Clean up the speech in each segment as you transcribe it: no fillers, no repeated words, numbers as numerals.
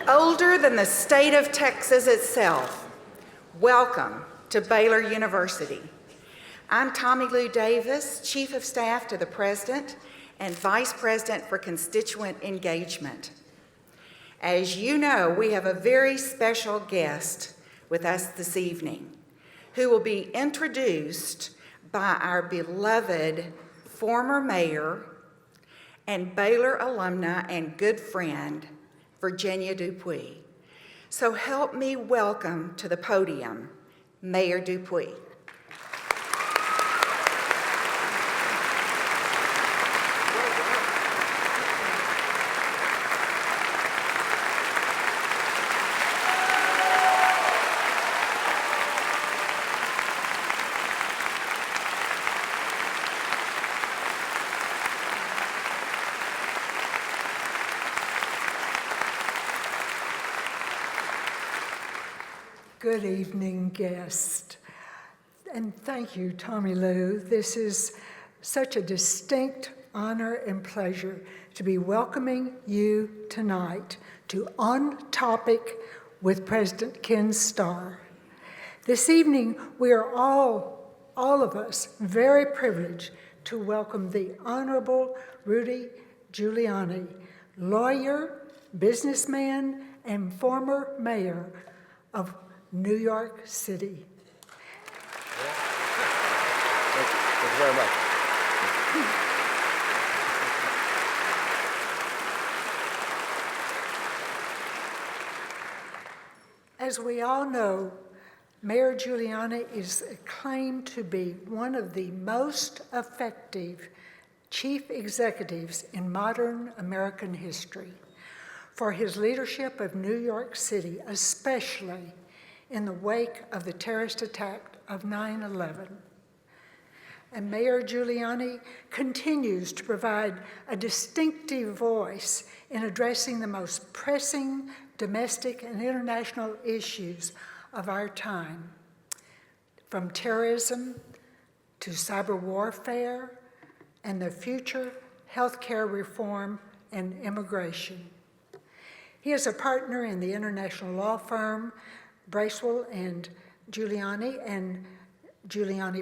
older than the state of Texas itself. Welcome to Baylor University. I'm Tommie Lou Davis, Chief of Staff to the President and Vice President for Constituent Engagement. As you know, we have a very special guest with us this evening who will be introduced by our beloved former mayor and Baylor alumna and good friend, Virginia DUPUY. So help me welcome to the podium, Mayor DUPUY. Good evening, guest. And thank you, Tommie Lou. This is such a distinct honor and pleasure to be welcoming you tonight to On Topic with President Ken Starr. This evening, we are all of us, very privileged to welcome the Honorable Rudy Giuliani, lawyer, businessman, and former mayor of New York City. Thank you very much. As we all know, Mayor Giuliani is acclaimed to be one of the most effective chief executives in modern American history for his leadership of New York City, especially in the wake of the terrorist attack of 9/11. And Mayor Giuliani continues to provide a distinctive voice in addressing the most pressing domestic and international issues of our time, from terrorism to cyber warfare and the future healthcare reform and immigration. He is a partner in the international law firm Bracewell and Giuliani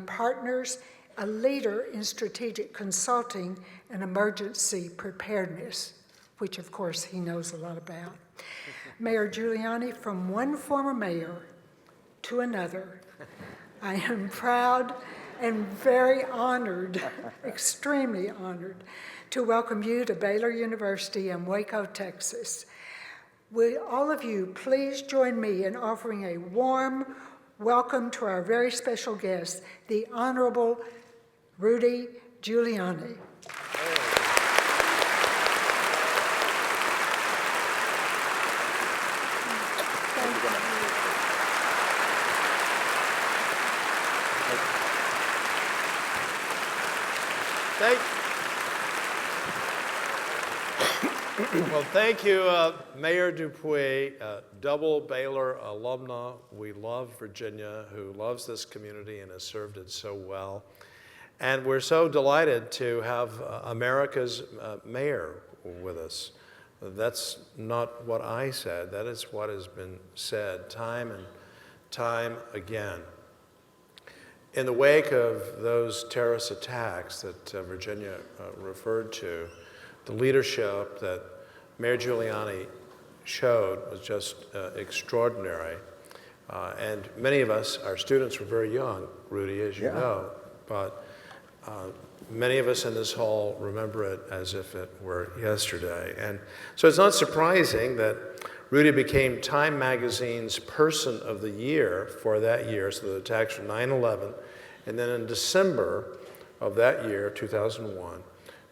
Partners, a leader in strategic consulting and emergency preparedness, which of course he knows a lot about. Mayor Giuliani, from one former mayor to another, I am proud and very honored, extremely honored, to welcome you to Baylor University in Waco, Texas. Will all of you please join me in offering a warm welcome to our very special guest, the Honorable Rudy Giuliani. Well, thank you, Mayor DUPUY, double Baylor alumna. We love Virginia, who loves this community and has served it so well. And we're so delighted to have America's mayor with us. That's not what I said. That is what has been said time and time again. In the wake of those terrorist attacks that Virginia referred to, the leadership that Mayor Giuliani showed was just extraordinary. And many of us, our students were very young, Rudy, as you know, but many of us in this hall remember it as if it were yesterday. And so it's not surprising that Rudy became Time Magazine's Person of the Year for that year, so the attacks were 9/11. And then in December of that year, 2001,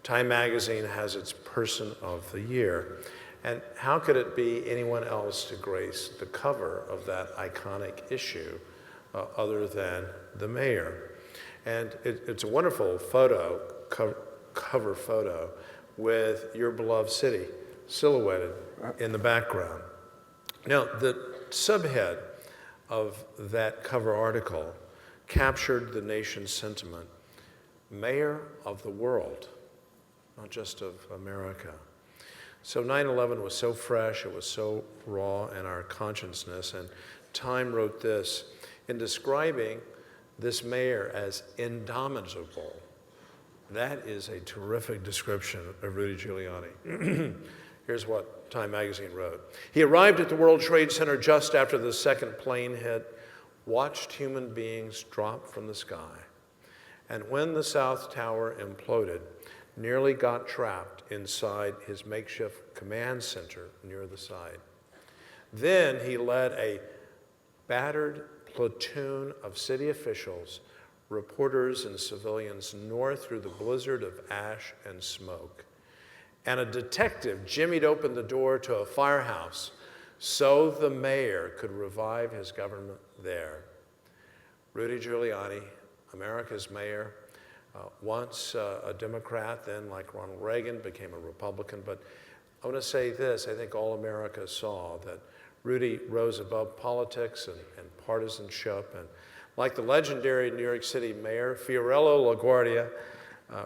Time Magazine has its Person of the Year. And how could it be anyone else to grace the cover of that iconic issue other than the mayor? And it's a wonderful photo, cover photo, with your beloved city silhouetted in the background. Now, the subhead of that cover article captured the nation's sentiment: Mayor of the world, not just of America. So 9/11 was so fresh, it was so raw in our consciousness, and Time wrote this in describing this mayor as indomitable. That is a terrific description of Rudy Giuliani. Here's what Time magazine wrote. He arrived at the World Trade Center just after the second plane hit, watched human beings drop from the sky, and when the South Tower imploded, nearly got trapped inside his makeshift command center near the side. Then he led a battered platoon of city officials, reporters, and civilians north through the blizzard of ash and smoke. And a detective jimmied open the door to a firehouse so the mayor could revive his government there. Rudy Giuliani, America's mayor, once a Democrat, then like Ronald Reagan, became a Republican. But I want to say this, I think all America saw that Rudy rose above politics and partisanship. And like the legendary New York City mayor, Fiorello LaGuardia,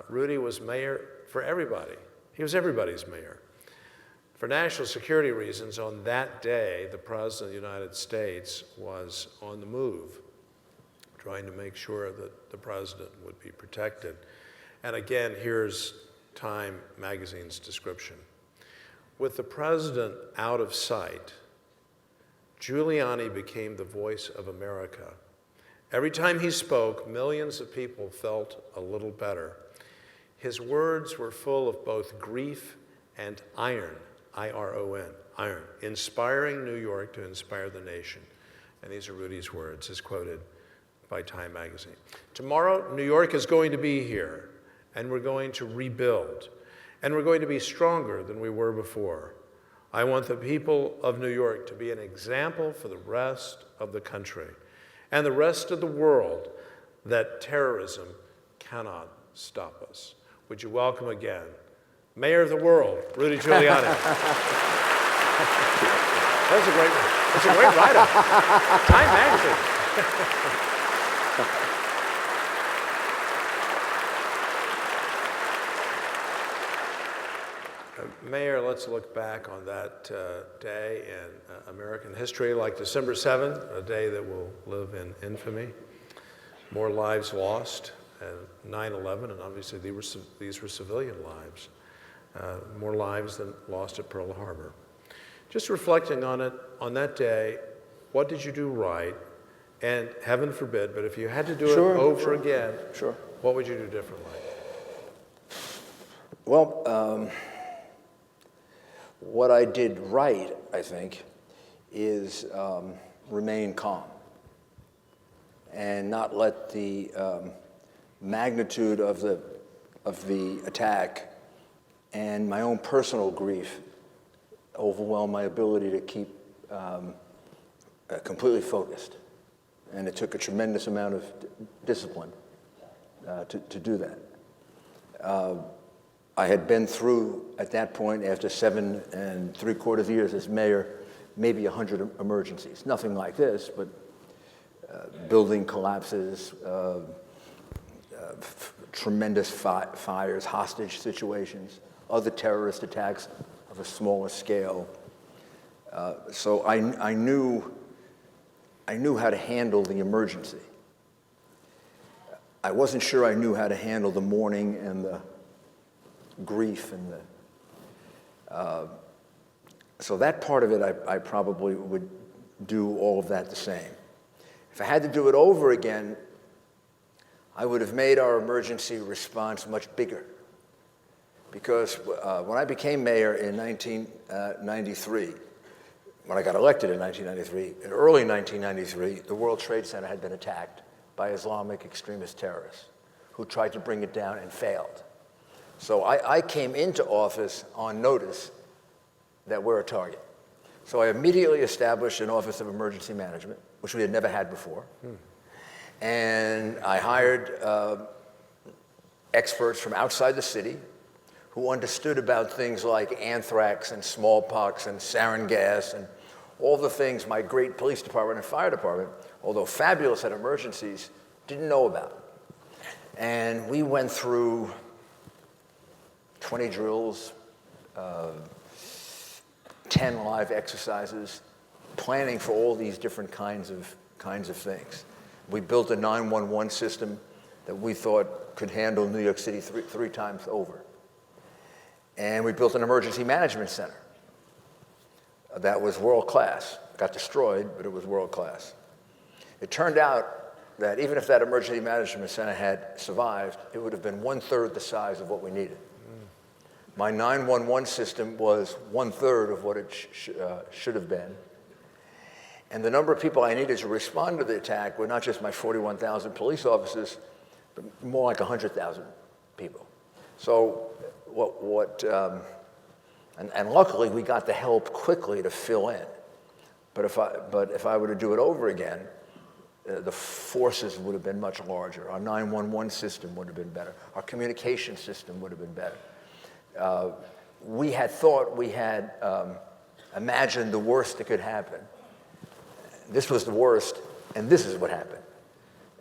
Rudy was mayor for everybody. He was everybody's mayor. For national security reasons, on that day, the President of the United States was on the move, trying to make sure that the President would be protected. And again, here's Time magazine's description. With the President out of sight, Giuliani became the voice of America. Every time he spoke, millions of people felt a little better. His words were full of both grief and iron, I-R-O-N, iron, inspiring New York to inspire the nation. And these are Rudy's words, as quoted by Time magazine. Tomorrow, New York is going to be here, and we're going to rebuild, and we're going to be stronger than we were before. I want the people of New York to be an example for the rest of the country and the rest of the world that terrorism cannot stop us. Would you welcome again, Mayor of the World, Rudy Giuliani. That's a great one. It's a great write-up. Time magazine. Mayor, let's look back on that day in American history, like December 7th, a day that will live in infamy. More lives lost, and 9/11, and obviously these were civilian lives. More lives than lost at Pearl Harbor. Just reflecting on it, on that day, what did you do right? And heaven forbid, but if you had to do it over again, what would you do differently? Well, what I did right, I think, is remain calm and not let the magnitude of the attack and my own personal grief overwhelm my ability to keep completely focused. And it took a tremendous amount of discipline to do that. I had been through, at that point, after 7 3/4 years as mayor, maybe 100 emergencies. Nothing like this, but building collapses, tremendous fires, hostage situations, other terrorist attacks of a smaller scale. So I knew how to handle the emergency. I wasn't sure I knew how to handle the mourning and the grief and so that part of it I probably would do all of that the same. If I had to do it over again, I would have made our emergency response much bigger, because when I became mayor in 1993, when I got elected in 1993, in early 1993, the World Trade Center had been attacked by Islamic extremist terrorists who tried to bring it down and failed. So I came into office on notice that we're a target. So I immediately established an Office of Emergency Management, which we had never had before. And I hired experts from outside the city who understood about things like anthrax and smallpox and sarin gas and all the things my great police department and fire department, although fabulous at emergencies, didn't know about. And we went through 20 drills, 10 live exercises, planning for all these different kinds of things. We built a 911 system that we thought could handle New York City three times over. And we built an emergency management center that was world class. Got destroyed, but it was world class. It turned out that even if that emergency management center had survived, it would have been 1/3 the size of what we needed. My 911 system was 1/3 of what it should have been. And the number of people I needed to respond to the attack were not just my 41,000 police officers, but more like 100,000 people. So and luckily we got the help quickly to fill in. But if I were to do it over again, the forces would have been much larger. Our 911 system would have been better. Our communication system would have been better. We had thought we had imagined the worst that could happen. This was the worst, and this is what happened.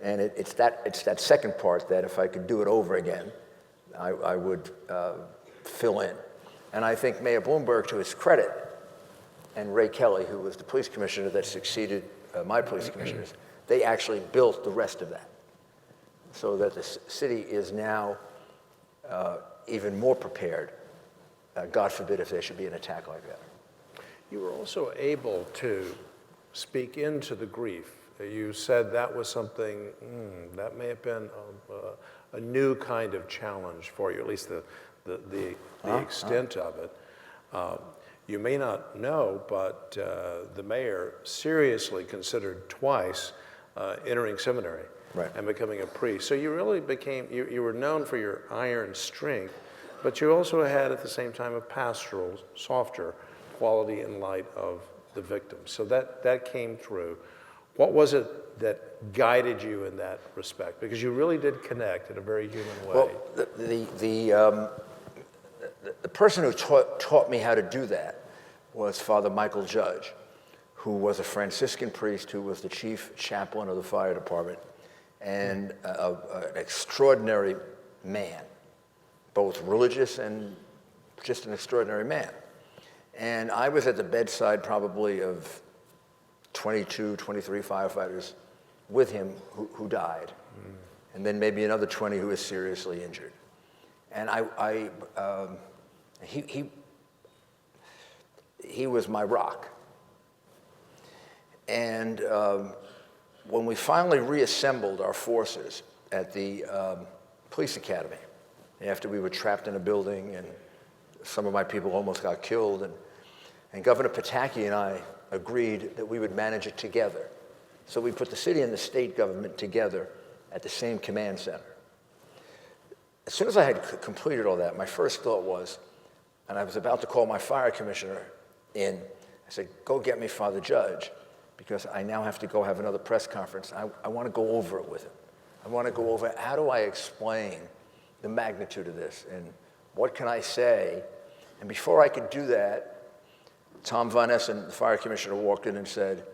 And it's that second part that if I could do it over again, I would fill in. And I think Mayor Bloomberg, to his credit, and Ray Kelly, who was the police commissioner that succeeded my police commissioners, they actually built the rest of that, so that the city is now even more prepared, God forbid, if there should be an attack like that. You were also able to speak into the grief. You said that was something that may have been a new kind of challenge for you, at least the extent of it. You may not know, but the mayor seriously considered twice entering seminary and becoming a priest. So you really became, you were known for your iron strength, but you also had at the same time a pastoral, softer quality in light of the victims. So that came through. What was it that guided you in that respect? Because you really did connect in a very human way. Well, the person who taught me how to do that was Father Michael Judge, who was a Franciscan priest who was the chief chaplain of the fire department and an extraordinary man, both religious and just an extraordinary man. And I was at the bedside probably of 22, 23 firefighters with him who died, and then maybe another 20 who was seriously injured. And he was my rock. And when we finally reassembled our forces at the police academy, after we were trapped in a building and some of my people almost got killed, and Governor Pataki and I agreed that we would manage it together. So we put the city and the state government together at the same command center. As soon as I had completed all that, my first thought was, and I was about to call my fire commissioner in, I said, go get me Father Judge, because I now have to go have another press conference. I want to go over it with him. I want to go over, how do I explain the magnitude of this, and what can I say? And before I could do that, Tom Von Essen, the fire commissioner, walked in and said,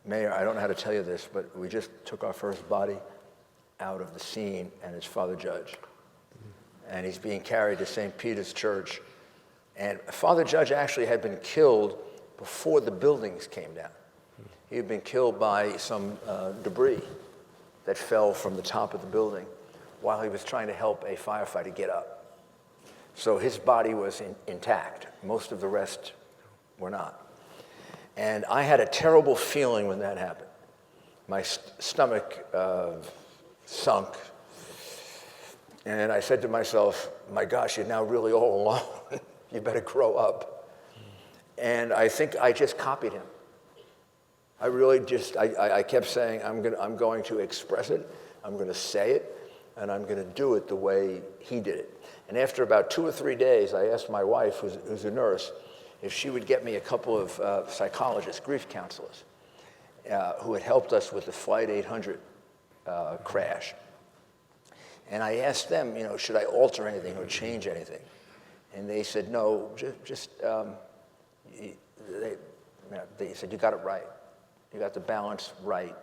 Mayor, I don't know how to tell you this, but we just took our first body out of the scene, and it's Father Judge. And he's being carried to St. Peter's Church. And Father Judge actually had been killed before the buildings came down. He had been killed by some debris that fell from the top of the building while he was trying to help a firefighter get up. So his body was intact. Most of the rest were not. And I had a terrible feeling when that happened. My stomach sunk. And I said to myself, my gosh, you're now really all alone. You better grow up. And I think I just copied him. I really just, I kept saying, I'm going to express it, I'm going to say it, and I'm going to do it the way he did it. And after about 2 or 3 days, I asked my wife, who's a nurse, if she would get me a couple of psychologists, grief counselors, who had helped us with the Flight 800 crash. And I asked them, should I alter anything or change anything? And they said, no, they said, you got it right. You got the balance right.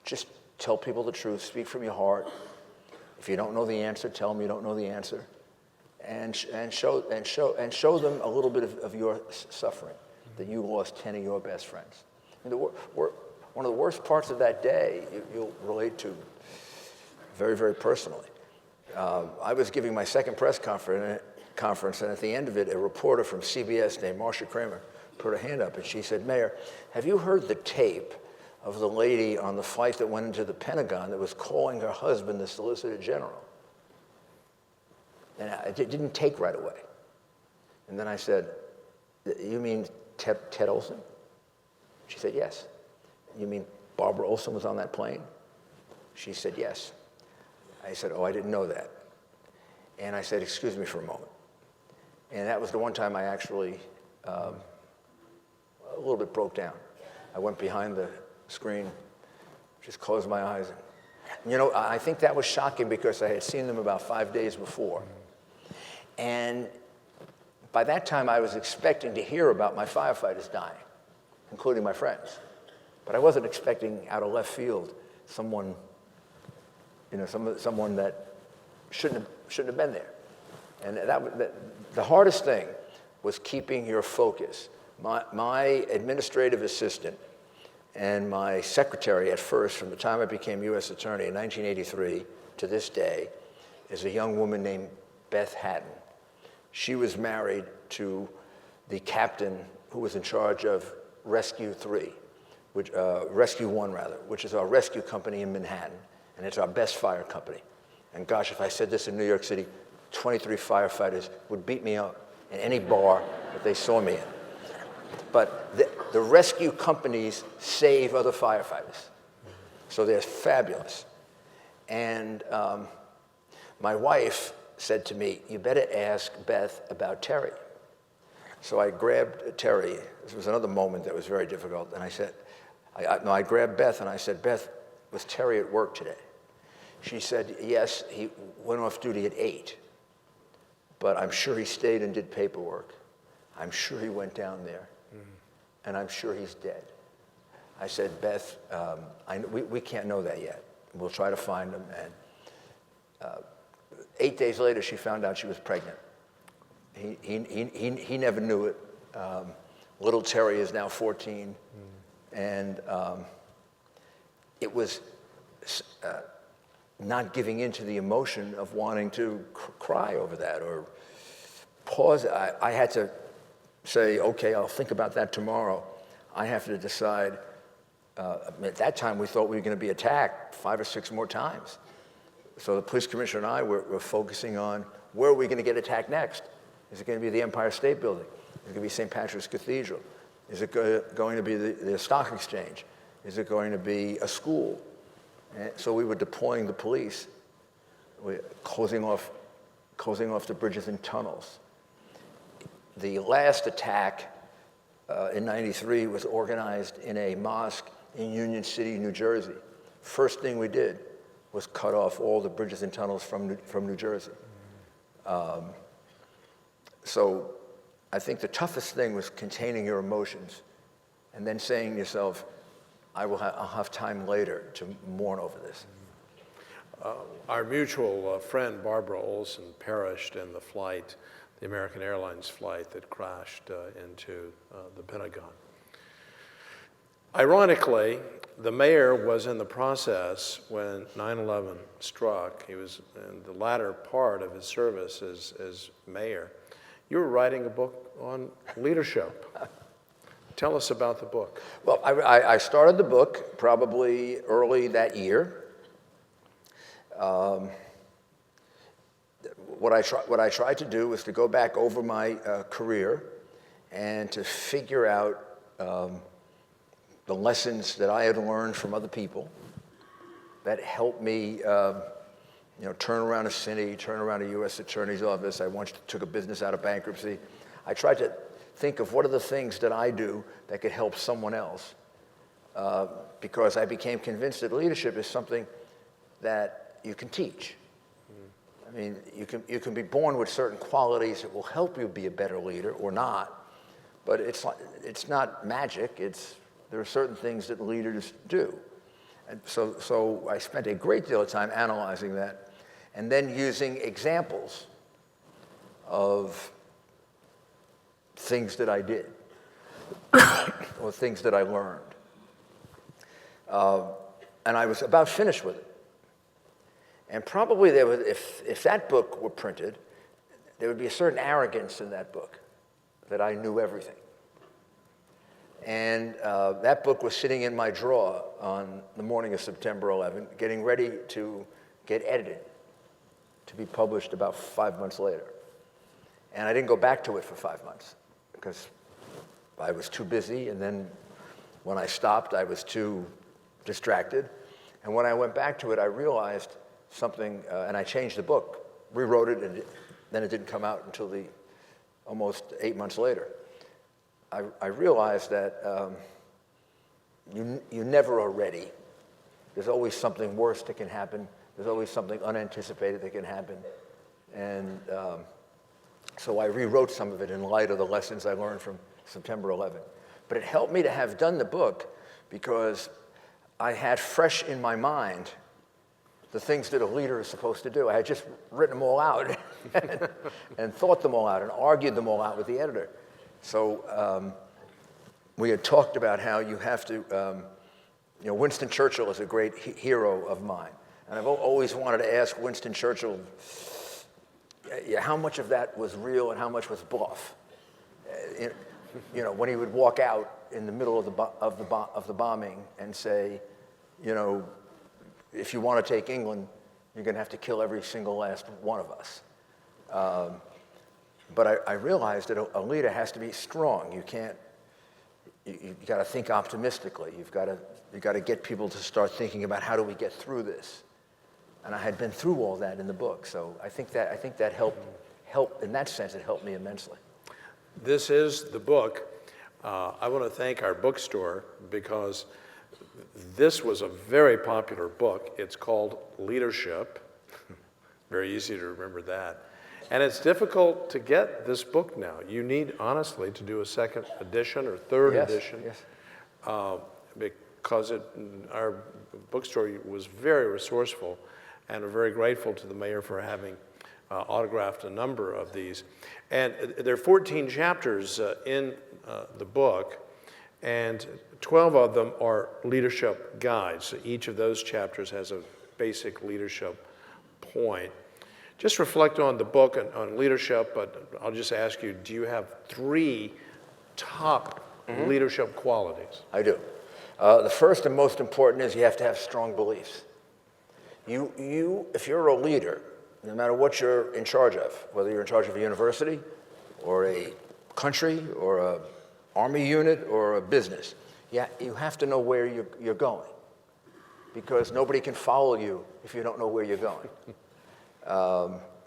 Just tell people the truth, speak from your heart. If you don't know the answer, tell them you don't know the answer. and show them a little bit of your suffering, that you lost 10 of your best friends. I mean, one of the worst parts of that day you'll relate to very, very personally. I was giving my second press conference, and at the end of it, a reporter from CBS named Marcia Kramer put her hand up, and she said, "Mayor, have you heard the tape of the lady on the flight that went into the Pentagon that was calling her husband the Solicitor General?" And it didn't take right away. And then I said, "You mean Ted Olson?" She said, "Yes." "You mean Barbara Olson was on that plane?" She said, "Yes." I said, "Oh, I didn't know that." And I said, "Excuse me for a moment." And that was the one time I actually a little bit broke down. I went behind the screen, just closed my eyes. And, you know, I think that was shocking because I had seen them about 5 days before. And by that time, I was expecting to hear about my firefighters dying, including my friends. But I wasn't expecting out of left field someone, you know, someone that shouldn't have been there. And the hardest thing was keeping your focus. My administrative assistant and my secretary at first, from the time I became U.S. Attorney in 1983 to this day, is a young woman named Beth Hatton. She was married to the captain who was in charge of Rescue 3, Rescue 1 rather, which is our rescue company in Manhattan, and it's our best fire company. And gosh, if I said this in New York City, 23 firefighters would beat me up in any bar that they saw me in. But the rescue companies save other firefighters. So they're fabulous. And my wife said to me, "You better ask Beth about Terry." So I grabbed Terry. This was another moment that was very difficult. And I said, I grabbed Beth and I said, "Beth, was Terry at work today?" She said, "Yes, he went off duty at 8. But I'm sure he stayed and did paperwork. I'm sure he went down there. And I'm sure he's dead." I said, "Beth, we can't know that yet. We'll try to find him." And 8 days later, she found out she was pregnant. He never knew it. Little Terry is now 14. And it was not giving in to the emotion of wanting to cry over that or pause. I had to say, "Okay, I'll think about that tomorrow." I have to decide. At that time, we thought we were going to be attacked 5 or 6 more times. So the police commissioner and I were focusing on where are we going to get attacked next? Is it going to be the Empire State Building? Is it going to be St. Patrick's Cathedral? Is it going to be the Stock Exchange? Is it going to be a school? And so we were deploying the police, closing off the bridges and tunnels. The last attack in '93 was organized in a mosque in Union City, New Jersey. First thing we did was cut off all the bridges and tunnels from New Jersey. So I think the toughest thing was containing your emotions and then saying to yourself, I'll have time later to mourn over this. Our mutual friend Barbara Olson perished in the flight, the American Airlines flight that crashed into the Pentagon. Ironically, the mayor was in the process when 9/11 struck. He was in the latter part of his service as mayor. You were writing a book on leadership. Tell us about the book. Well, I started the book probably early that year. What I tried to do was to go back over my career and to figure out the lessons that I had learned from other people that helped me turn around a city, turn around a U.S. Attorney's office. I once took a business out of bankruptcy. I tried to think of what are the things that I do that could help someone else, because I became convinced that leadership is something that you can teach. I mean, you can be born with certain qualities that will help you be a better leader or not, but it's not magic. There are certain things that leaders do. And so I spent a great deal of time analyzing that and then using examples of things that I did or things that I learned. And I was about finished with it. And probably there was, if that book were printed, there would be a certain arrogance in that book that I knew everything. And that book was sitting in my drawer on the morning of September 11, getting ready to get edited, to be published about 5 months later. And I didn't go back to it for 5 months because I was too busy, and then when I stopped, I was too distracted. And when I went back to it, I realized something, and I changed the book, rewrote it, and then it didn't come out until almost 8 months later. I realized that you never are ready. There's always something worse that can happen. There's always something unanticipated that can happen. And so I rewrote some of it in light of the lessons I learned from September 11. But it helped me to have done the book because I had fresh in my mind the things that a leader is supposed to do. I had just written them all out and thought them all out and argued them all out with the editor. So we had talked about how you have to, Winston Churchill is a great hero of mine. And I've always wanted to ask Winston Churchill, how much of that was real and how much was bluff? When he would walk out in the middle of the bombing and say, if you want to take England, you're going to have to kill every single last one of us. But I realized that a leader has to be strong. You've got to think optimistically. You've got to get people to start thinking about how do we get through this. And I had been through all that in the book, so I think that helped in that sense. It helped me immensely. This is the book. I want to thank our bookstore because this was a very popular book. It's called Leadership. Very easy to remember that. And it's difficult to get this book now. You need, honestly, to do a second edition or third edition. Yes. Because our bookstore was very resourceful, and we're very grateful to the mayor for having autographed a number of these. And there are 14 chapters in the book, and 12 of them are leadership guides. So each of those chapters has a basic leadership point. Just reflect on the book and on leadership, but I'll just ask you, do you have 3 top leadership qualities? I do. The first and most important is you have to have strong beliefs. If you're a leader, no matter what you're in charge of, whether you're in charge of a university or a country or an army unit or a business, you have to know where you're going, because nobody can follow you if you don't know where you're going.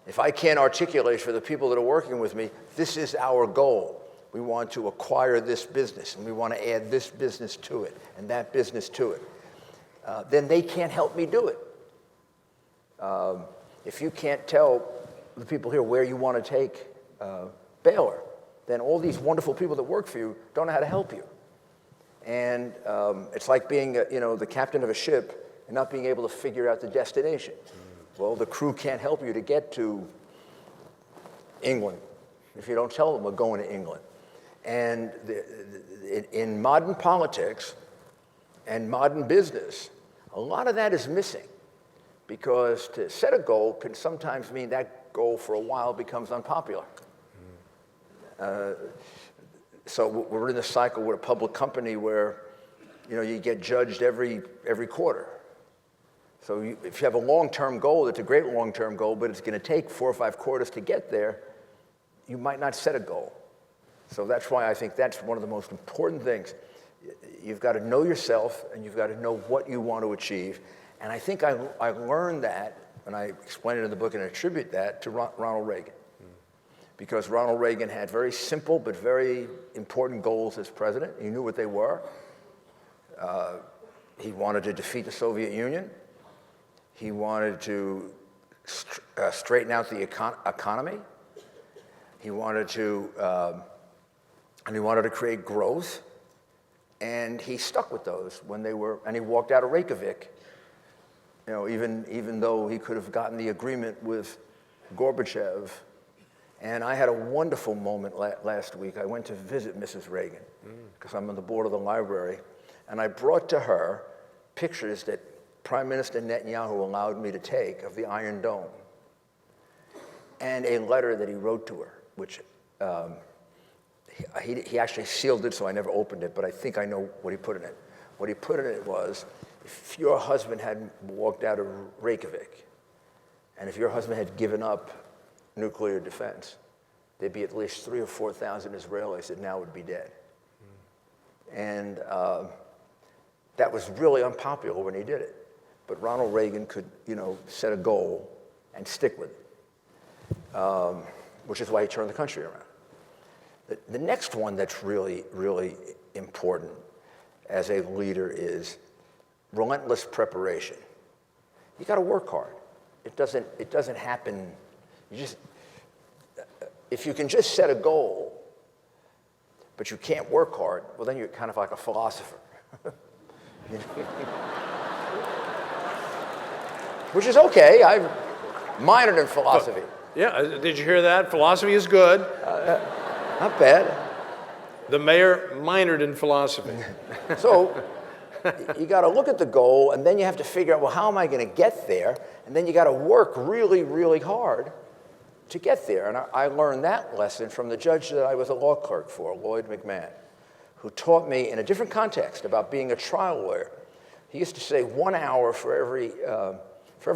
If I can't articulate for the people that are working with me, this is our goal. We want to acquire this business, and we want to add this business to it, and that business to it. Then they can't help me do it. If you can't tell the people here where you want to take Baylor, then all these wonderful people that work for you don't know how to help you. And it's like being, the captain of a ship and not being able to figure out the destination. Well, the crew can't help you to get to England if you don't tell them we're going to England. And in modern politics and modern business, a lot of that is missing, because to set a goal can sometimes mean that goal for a while becomes unpopular. So we're in this cycle with a public company where, you get judged every quarter. So if you have a long-term goal, it's a great long-term goal, but it's going to take 4 or 5 quarters to get there, you might not set a goal. So that's why I think that's one of the most important things. You've got to know yourself, and you've got to know what you want to achieve. And I think I learned that, and I explain it in the book and attribute that to Ronald Reagan. Because Ronald Reagan had very simple but very important goals as president. He knew what they were. He wanted to defeat the Soviet Union. He wanted to straighten out the economy. He wanted to create growth, and he stuck with those when they were. And he walked out of Reykjavik, even though he could have gotten the agreement with Gorbachev And I had a wonderful moment last week. I went to visit Mrs. Reagan because I'm on the board of the library, and I brought to her pictures that Prime Minister Netanyahu allowed me to take of the Iron Dome, and a letter that he wrote to her, which he actually sealed it, so I never opened it, but I think I know what he put in it. What he put in it was, if your husband had walked out of Reykjavik, and if your husband had given up nuclear defense, there'd be at least 3,000 or 4,000 Israelis that now would be dead. And that was really unpopular when he did it. But Ronald Reagan could, set a goal and stick with it, which is why he turned the country around. The next one that's really, really important as a leader is relentless preparation. You got to work hard. It doesn't happen. If you can just set a goal, but you can't work hard, well, then you're kind of like a philosopher. Which is okay. I minored in philosophy. Yeah, did you hear that? Philosophy is good. Not bad. The mayor minored in philosophy. So you got to look at the goal, and then you have to figure out, well, how am I going to get there? And then you got to work really, really hard to get there. And I learned that lesson from the judge that I was a law clerk for, Lloyd McMahon, who taught me in a different context about being a trial lawyer. He used to say 1 hour for every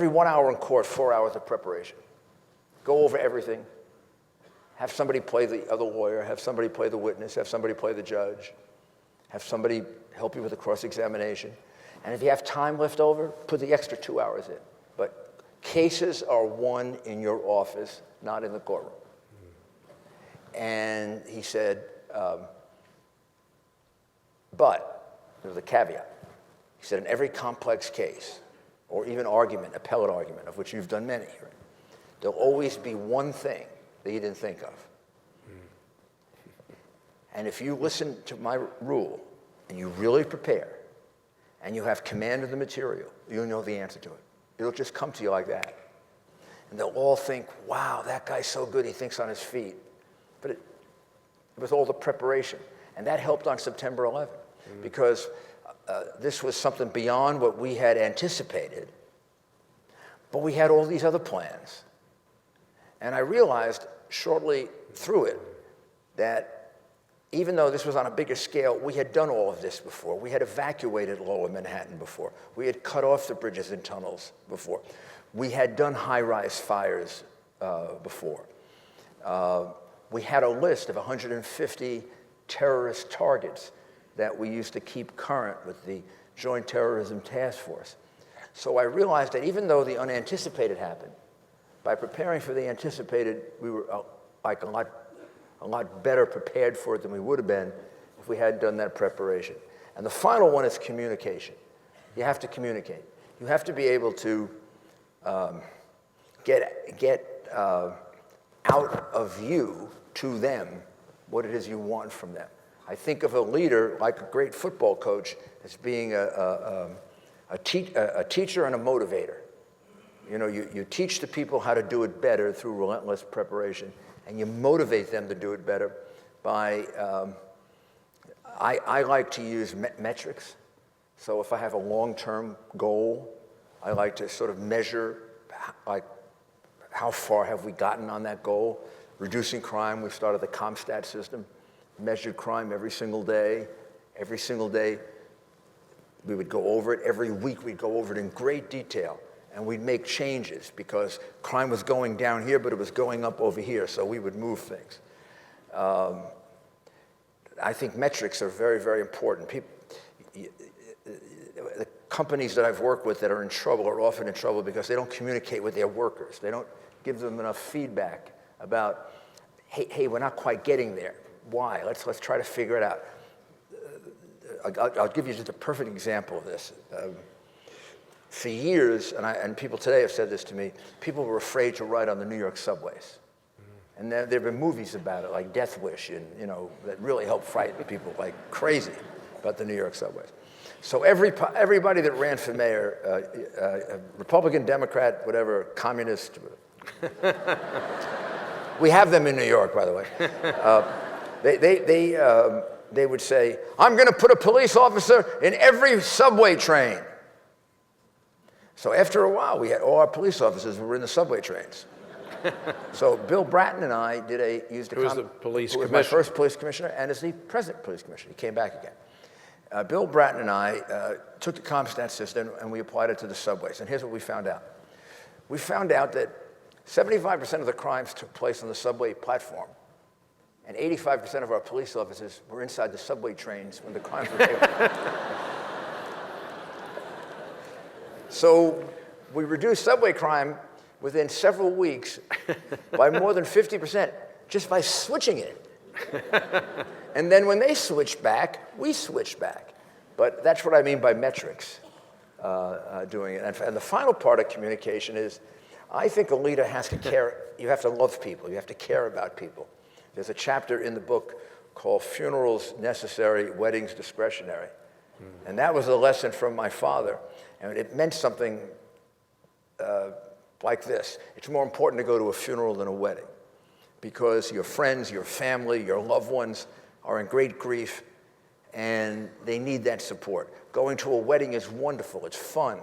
1 hour in court, 4 hours of preparation. Go over everything. Have somebody play the other lawyer, have somebody play the witness, have somebody play the judge, have somebody help you with the cross-examination. And if you have time left over, put the extra 2 hours in. But cases are won in your office, not in the courtroom. And he said, but, there was a caveat. He said, in every complex case, or even argument, appellate argument, of which you've done many, right, there'll always be one thing that you didn't think of. And if you listen to my rule, and you really prepare, and you have command of the material, you'll know the answer to it. It'll just come to you like that. And they'll all think, wow, that guy's so good, he thinks on his feet. But it was all the preparation. And that helped on September 11th, because this was something beyond what we had anticipated. But we had all these other plans. And I realized shortly through it that even though this was on a bigger scale, we had done all of this before. We had evacuated Lower Manhattan before. We had cut off the bridges and tunnels before. We had done high-rise fires before. We had a list of 150 terrorist targets that we used to keep current with the Joint Terrorism Task Force. So I realized that even though the unanticipated happened, by preparing for the anticipated, we were like a lot better prepared for it than we would have been if we hadn't done that preparation. And the final one is communication. You have to communicate. You have to be able to get out of you to them what it is you want from them. I think of a leader, like a great football coach, as being a teacher and a motivator. You know, you teach the people how to do it better through relentless preparation, and you motivate them to do it better by, I like to use metrics. So if I have a long-term goal, I like to sort of measure, like, how far have we gotten on that goal? Reducing crime, we started the CompStat system, measured crime every single day. Every single day, we would go over it. Every week, we'd go over it in great detail. And we'd make changes because crime was going down here, but it was going up over here, so we would move things. I think metrics are very, very important. The companies that I've worked with that are in trouble are often in trouble because they don't communicate with their workers. They don't give them enough feedback about, hey, we're not quite getting there. Why? Let's try to figure it out. I'll give you just a perfect example of this. For years, and people today have said this to me, people were afraid to ride on the New York subways. And there have been movies about it, like Death Wish, and that really helped frighten people like crazy about the New York subways. So everybody that ran for mayor, Republican, Democrat, whatever, communist, We have them in New York, by the way. They would say, I'm going to put a police officer in every subway train. So after a while, we had all our police officers who were in the subway trains. So Bill Bratton and I used a... Who was the police who was commissioner? my first police commissioner and is the present police commissioner. He came back again. Bill Bratton and I took the COMSTANT system and we applied it to the subways. And here's what we found out. We found out that 75% of the crimes took place on the subway platform. And 85% of our police officers were inside the subway trains when the crimes were taken. So we reduced subway crime within several weeks by more than 50% just by switching it. And then when they switched back, we switched back. But that's what I mean by metrics, doing it. And the final part of communication is, I think a leader has to care. You have to love people. You have to care about people. There's a chapter in the book called Funerals Necessary, Weddings Discretionary. And that was a lesson from my father. And it meant something like this. It's more important to go to a funeral than a wedding because your friends, your family, your loved ones are in great grief and they need that support. Going to a wedding is wonderful. It's fun.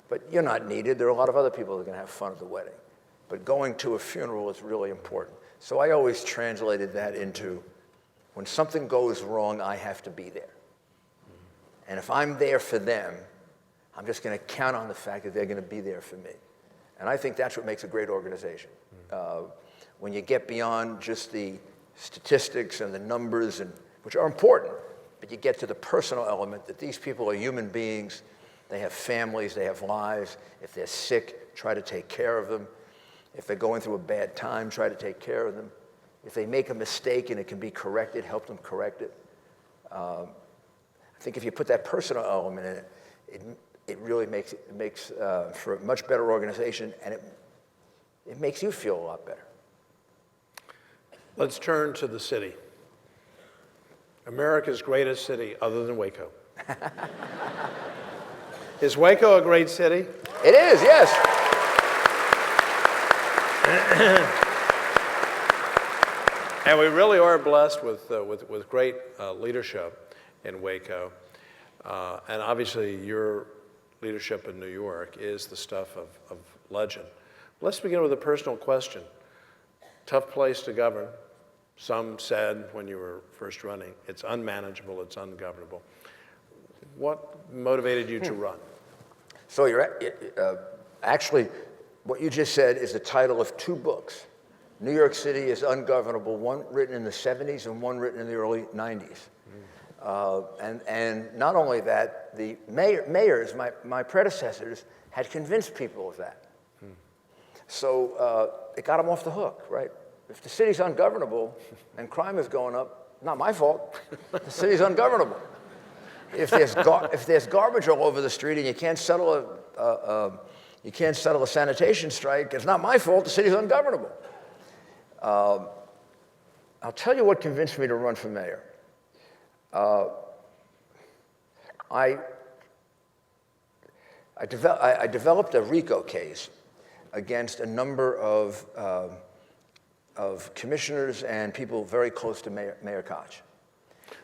But you're not needed. There are a lot of other people that are going to have fun at the wedding. But going to a funeral is really important. So I always translated that into, when something goes wrong, I have to be there. And if I'm there for them, I'm just going to count on the fact that they're going to be there for me. And I think that's what makes a great organization. When you get beyond just the statistics and the numbers, which are important, but you get to the personal element that these people are human beings. They have families, they have lives. If they're sick, try to take care of them. If they're going through a bad time, try to take care of them. If they make a mistake and it can be corrected, help them correct it. I think if you put that personal element in it, it really makes for a much better organization, and it makes you feel a lot better. Let's turn to the city. America's greatest city other than Waco. Is Waco a great city? It is, yes. And we really are blessed with great leadership in Waco. And obviously your leadership in New York is the stuff of legend. Let's begin with a personal question. Tough place to govern. Some said when you were first running, it's unmanageable, it's ungovernable. What motivated you to run? So actually, what you just said is the title of two books. New York City is Ungovernable, one written in the 70s and one written in the early 90s. And not only that, the mayors, my predecessors, had convinced people of that. So it got them off the hook, right? If the city's ungovernable and crime is going up, not my fault. The city's ungovernable. If there's garbage all over the street and you can't settle a sanitation strike, it's not my fault. The city's ungovernable. I'll tell you what convinced me to run for mayor. I developed a RICO case against a number of commissioners and people very close to Mayor Koch.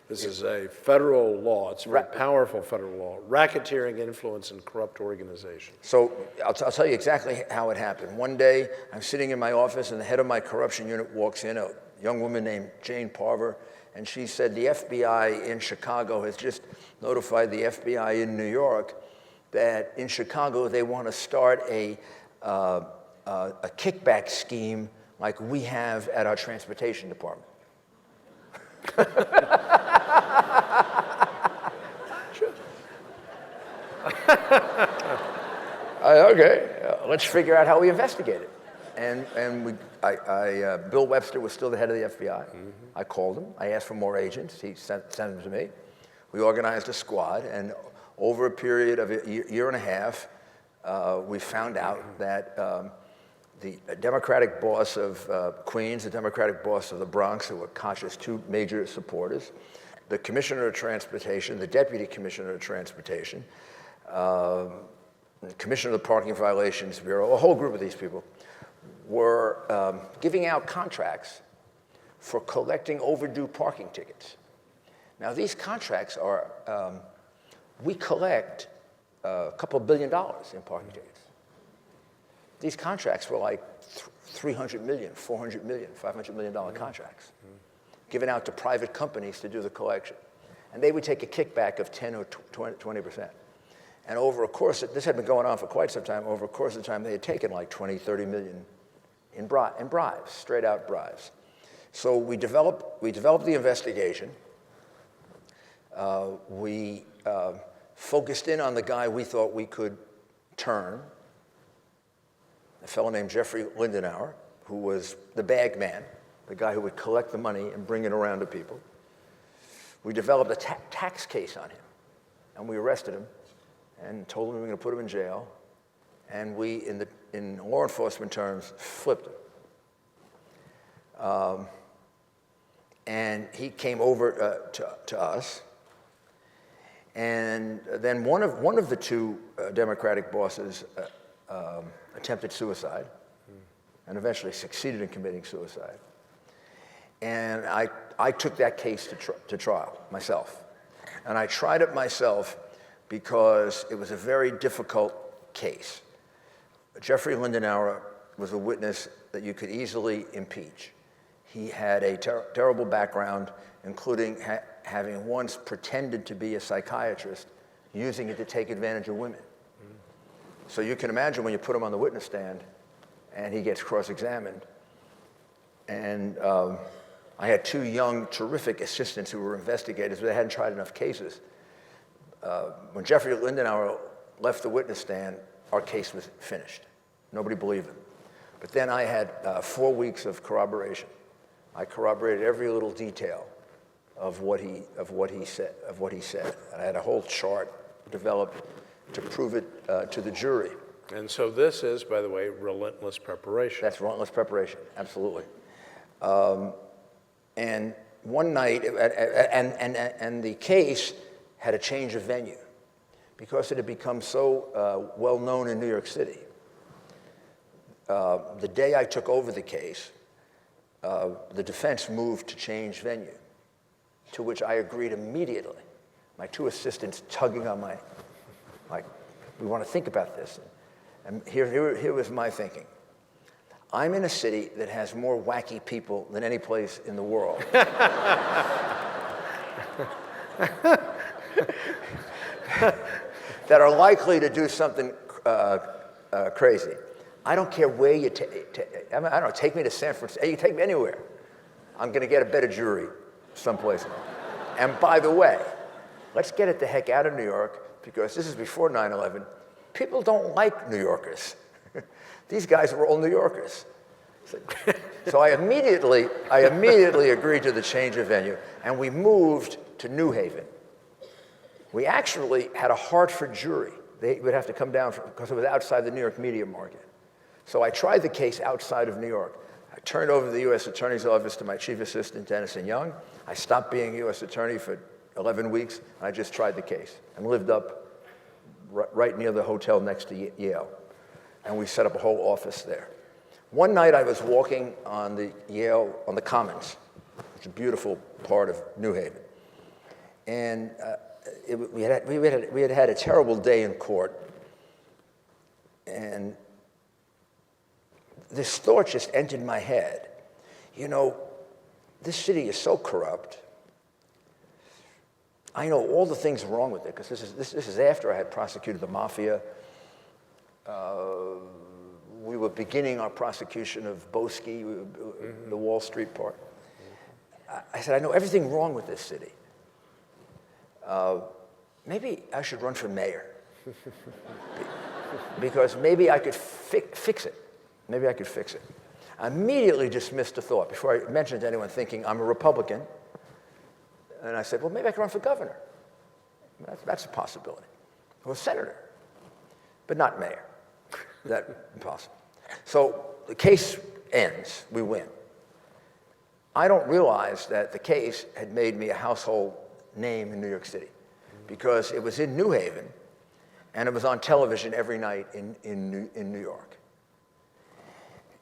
This is a federal law. It's a very powerful federal law. Racketeering, influence, and corrupt organization. So I'll tell you exactly how it happened. One day, I'm sitting in my office, and the head of my corruption unit walks in, a young woman named Jane Parver, and she said, the FBI in Chicago has just notified the FBI in New York that in Chicago they want to start a kickback scheme like we have at our transportation department. Okay, let's figure out how we investigate it. And Bill Webster was still the head of the FBI. Mm-hmm. I called him. I asked for more agents. He sent them to me. We organized a squad, and over a period of a year and a half, we found out that the Democratic boss of Queens, the Democratic boss of the Bronx, who were Koch's two major supporters, the Commissioner of Transportation, the Deputy Commissioner of Transportation, the Commissioner of the Parking Violations Bureau, a whole group of these people, were giving out contracts for collecting overdue parking tickets. Now, these contracts are, we collect a couple $1 billion in parking tickets. These contracts were like $300 million, $400 million, $500 million contracts given out to private companies to do the collection. And they would take a kickback of 10 or 20%. And over a course, this had been going on for quite some time, over a course of time, they had taken like 20, 30 million in bribes, straight out bribes. So we developed the investigation. We focused in on the guy we thought we could turn, a fellow named Jeffrey Lindenauer, who was the bag man, the guy who would collect the money and bring it around to people. We developed a tax case on him, and we arrested him and told him we were going to put him in jail. And we, in law enforcement terms, flipped him. And he came over to us. And then one of the two Democratic bosses attempted suicide and eventually succeeded in committing suicide. And I took that case to trial myself. And I tried it myself because it was a very difficult case. Jeffrey Lindenauer was a witness that you could easily impeach. He had a terrible background, including having once pretended to be a psychiatrist, using it to take advantage of women. So you can imagine when you put him on the witness stand and he gets cross-examined. And I had two young, terrific assistants who were investigators, but they hadn't tried enough cases. When Jeffrey Lindenauer left the witness stand, our case was finished. Nobody believed him. But then I had 4 weeks of corroboration. I corroborated every little detail of what he said. And I had a whole chart developed to prove it to the jury. And so this is, by the way, relentless preparation. That's relentless preparation, absolutely. And one night, and the case had a change of venue because it had become so well known in New York City. The day I took over the case, the defense moved to change venue, to which I agreed immediately. My two assistants tugging on my, like, we want to think about this. And here was my thinking. I'm in a city that has more wacky people than any place in the world. That are likely to do something crazy. I don't care where you I don't know, take me to San Francisco. You can take me anywhere. I'm going to get a better jury someplace. And by the way, let's get it the heck out of New York, because this is before 9/11. People don't like New Yorkers. These guys were all New Yorkers. So I immediately agreed to the change of venue, and we moved to New Haven. We actually had a Hartford jury. They would have to come down because it was outside the New York media market. So I tried the case outside of New York. I turned over the U.S. Attorney's Office to my chief assistant, Dennison Young. I stopped being U.S. Attorney for 11 weeks, and I just tried the case and lived up right near the hotel next to Yale. And we set up a whole office there. One night I was walking on the Commons, which is a beautiful part of New Haven. And we had had a terrible day in court. And this thought just entered my head. You know, this city is so corrupt. I know all the things wrong with it, because this is after I had prosecuted the mafia. We were beginning our prosecution of Boesky, the Wall Street part. I said, I know everything wrong with this city. Maybe I should run for mayor. Because maybe I could fix it. Maybe I could fix it. I immediately dismissed the thought before I mentioned to anyone, thinking I'm a Republican. And I said, well, maybe I can run for governor. That's a possibility. Or senator, but not mayor. That's impossible. So the case ends. We win. I don't realize that the case had made me a household name in New York City, because it was in New Haven, and it was on television every night in New York.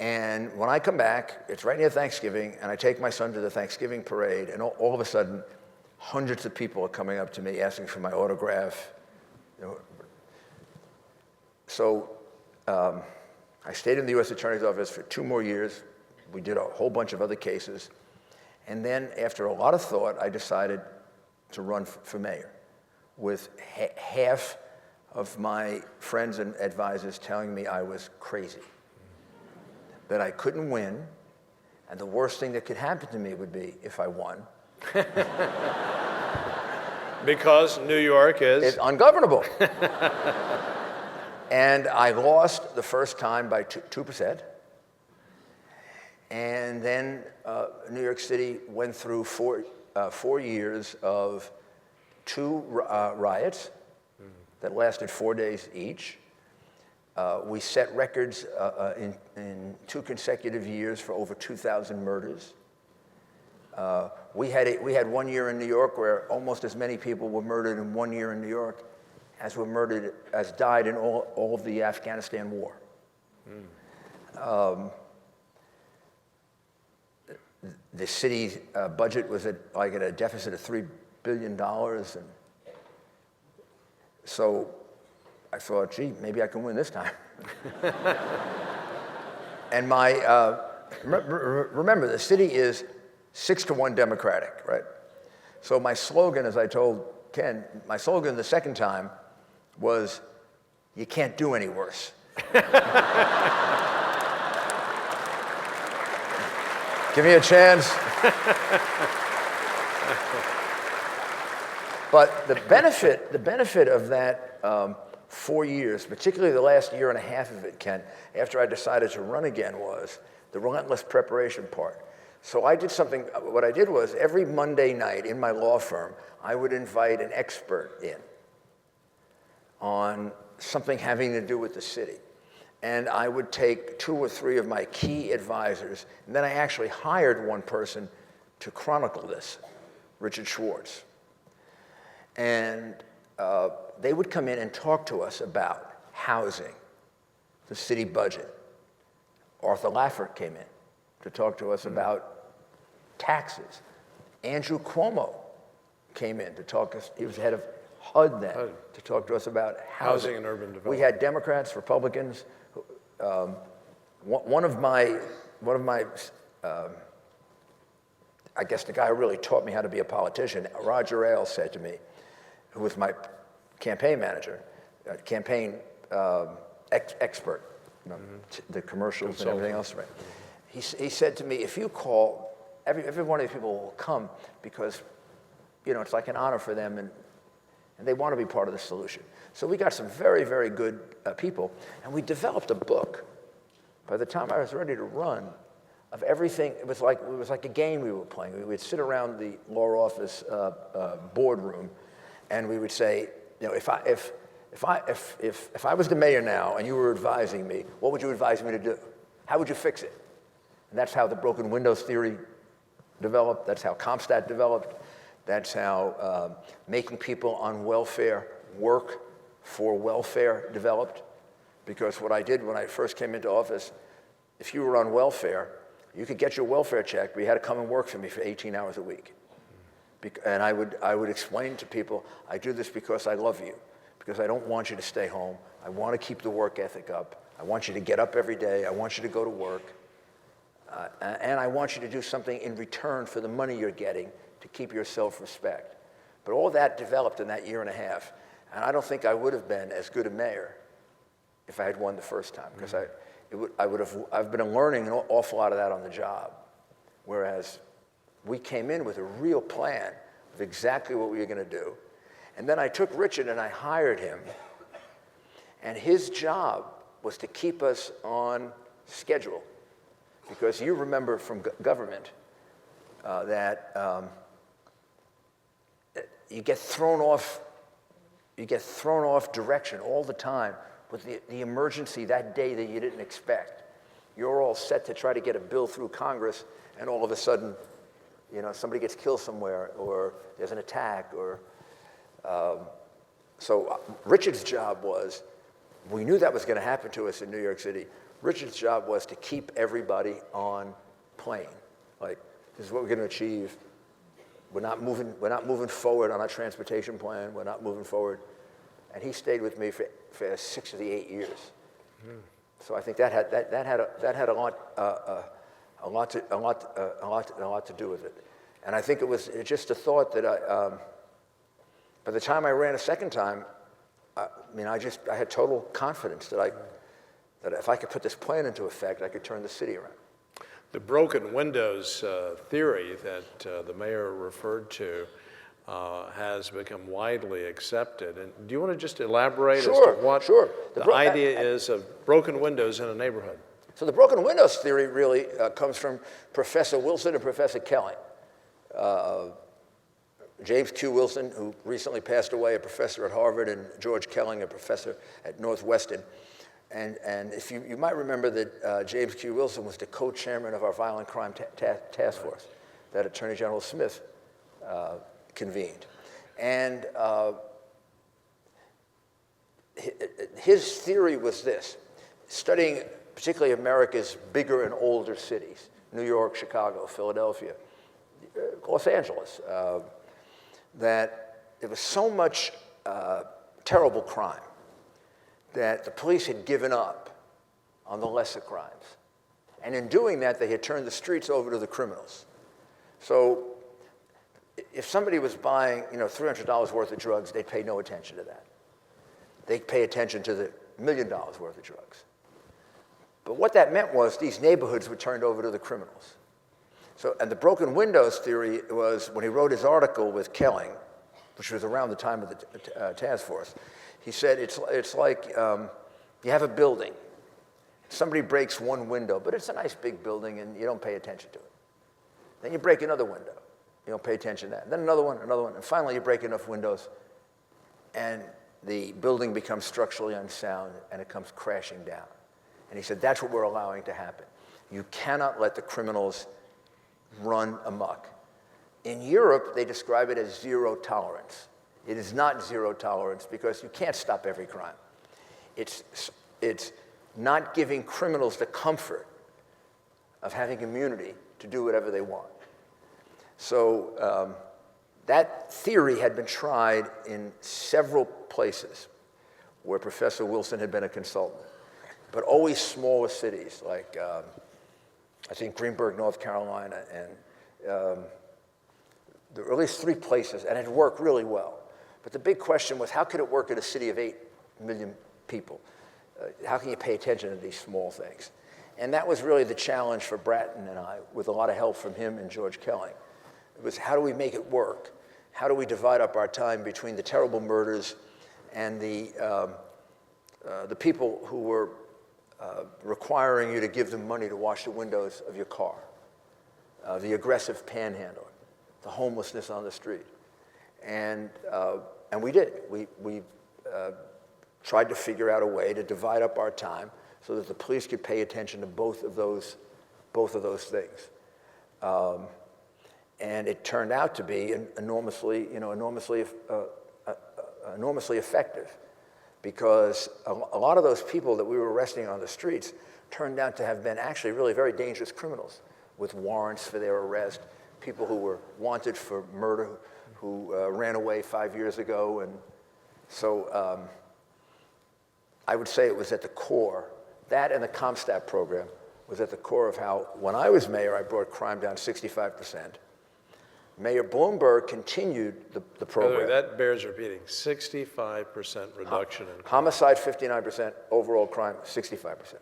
And when I come back, it's right near Thanksgiving, and I take my son to the Thanksgiving parade, and all of a sudden, hundreds of people are coming up to me asking for my autograph. You know. So I stayed in the U.S. Attorney's Office for 2 more years. We did a whole bunch of other cases. And then after a lot of thought, I decided to run for mayor with half of my friends and advisors telling me I was crazy, that I couldn't win, and the worst thing that could happen to me would be if I won. Because New York is? It's ungovernable. And I lost the first time by 2%. And then New York City went through 4 years of 2 riots that lasted 4 days each. We set records in 2 consecutive years for over 2,000 murders. We had 1 year in New York where almost as many people were murdered in 1 year in New York as died in all of the Afghanistan war. The city's budget was at a deficit of $3 billion, and so I thought, gee, maybe I can win this time. And remember, the city is 6-1 Democratic, right? So my slogan, as I told Ken, my slogan the second time was, "You can't do any worse." Give me a chance. But the benefit of that 4 years, particularly the last year and a half of it, Ken, after I decided to run again, was the relentless preparation part. So I did something, what I did was every Monday night in my law firm, I would invite an expert in on something having to do with the city. And I would take 2 or 3 of my key advisors, and then I actually hired one person to chronicle this, Richard Schwartz. And they would come in and talk to us about housing, the city budget. Arthur Laffer came in to talk to us about taxes. Andrew Cuomo came in to talk to us. He was head of HUD then, to talk to us about housing and urban development. We had Democrats, Republicans. One of my, I guess the guy who really taught me how to be a politician, Roger Ailes, said to me, who was my campaign manager, campaign expert, the commercials and everything else, right? He said to me, if you call, every one of these people will come because, it's like an honor for them, and they want to be part of the solution. So we got some very, very good people, and we developed a book. By the time I was ready to run, of everything, it was like a game we were playing. We would sit around the law office boardroom, and we would say, if I was the mayor now and you were advising me, what would you advise me to do? How would you fix it? And that's how the broken windows theory developed. That's how CompStat developed. That's how making people on welfare work for welfare developed. Because what I did when I first came into office, if you were on welfare, you could get your welfare check, but you had to come and work for me for 18 hours a week. And I would explain to people, I do this because I love you, because I don't want you to stay home. I want to keep the work ethic up. I want you to get up every day. I want you to go to work. And I want you to do something in return for the money you're getting to keep your self-respect. But all that developed in that year and a half. And I don't think I would have been as good a mayor if I had won the first time, because I've been learning an awful lot of that on the job. Whereas we came in with a real plan of exactly what we were going to do. And then I took Richard and I hired him. And his job was to keep us on schedule. Because you remember from government that you get thrown off direction all the time with the emergency that day that you didn't expect. You're all set to try to get a bill through Congress, and all of a sudden, somebody gets killed somewhere, or there's an attack, or so Richard's job was, we knew that was going to happen to us in New York City. Richard's job was to keep everybody on plane. Like, this is what we're going to achieve. We're not moving forward on our transportation plan. We're not moving forward. And he stayed with me for 6 of the 8 years. So I think that had a lot to do with it. And I think it was just a thought that by the time I ran a second time, I had total confidence that if I could put this plan into effect, I could turn the city around. The broken windows theory that the mayor referred to has become widely accepted. And do you want to just elaborate as to what the idea is of broken windows in a neighborhood? So the broken windows theory really comes from Professor Wilson and Professor Kelling. James Q. Wilson, who recently passed away, a professor at Harvard, and George Kelling, a professor at Northwestern. And if you might remember that James Q. Wilson was the co-chairman of our violent crime task force that Attorney General Smith convened. And his theory was this, studying particularly America's bigger and older cities, New York, Chicago, Philadelphia, Los Angeles, that there was so much terrible crime that the police had given up on the lesser crimes. And in doing that, they had turned the streets over to the criminals. So if somebody was buying, $300 worth of drugs, they'd pay no attention to that. They'd pay attention to the $1 million worth of drugs. But what that meant was these neighborhoods were turned over to the criminals. So, and the broken windows theory was when he wrote his article with Kelling, which was around the time of the task force, he said it's like you have a building. Somebody breaks one window, but it's a nice big building and you don't pay attention to it. Then you break another window. You don't pay attention to that. Then another one, and finally you break enough windows and the building becomes structurally unsound and it comes crashing down. And he said, that's what we're allowing to happen. You cannot let the criminals run amok. In Europe, they describe it as zero tolerance. It is not zero tolerance because you can't stop every crime. It's not giving criminals the comfort of having immunity to do whatever they want. So that theory had been tried in several places where Professor Wilson had been a consultant, but always smaller cities like I think Greenburgh, North Carolina, and there were at least 3 places, and it worked really well. But the big question was, how could it work in a city of 8 million people? How can you pay attention to these small things? And that was really the challenge for Bratton and I, with a lot of help from him and George Kelling. It was, how do we make it work? How do we divide up our time between the terrible murders and the people who were requiring you to give them money to wash the windows of your car, the aggressive panhandling, the homelessness on the street. And we did. We tried to figure out a way to divide up our time so that the police could pay attention to both of those things. And it turned out to be enormously effective, because a lot of those people that we were arresting on the streets turned out to have been actually really very dangerous criminals with warrants for their arrest, people who were wanted for murder, who ran away 5 years ago. And so I would say it was at the core, that and the CompStat program was at the core of how, when I was mayor, I brought crime down 65%. Mayor Bloomberg continued the program. By the way, that bears repeating, 65% reduction in crime. Homicide, 59%, overall crime, 65%.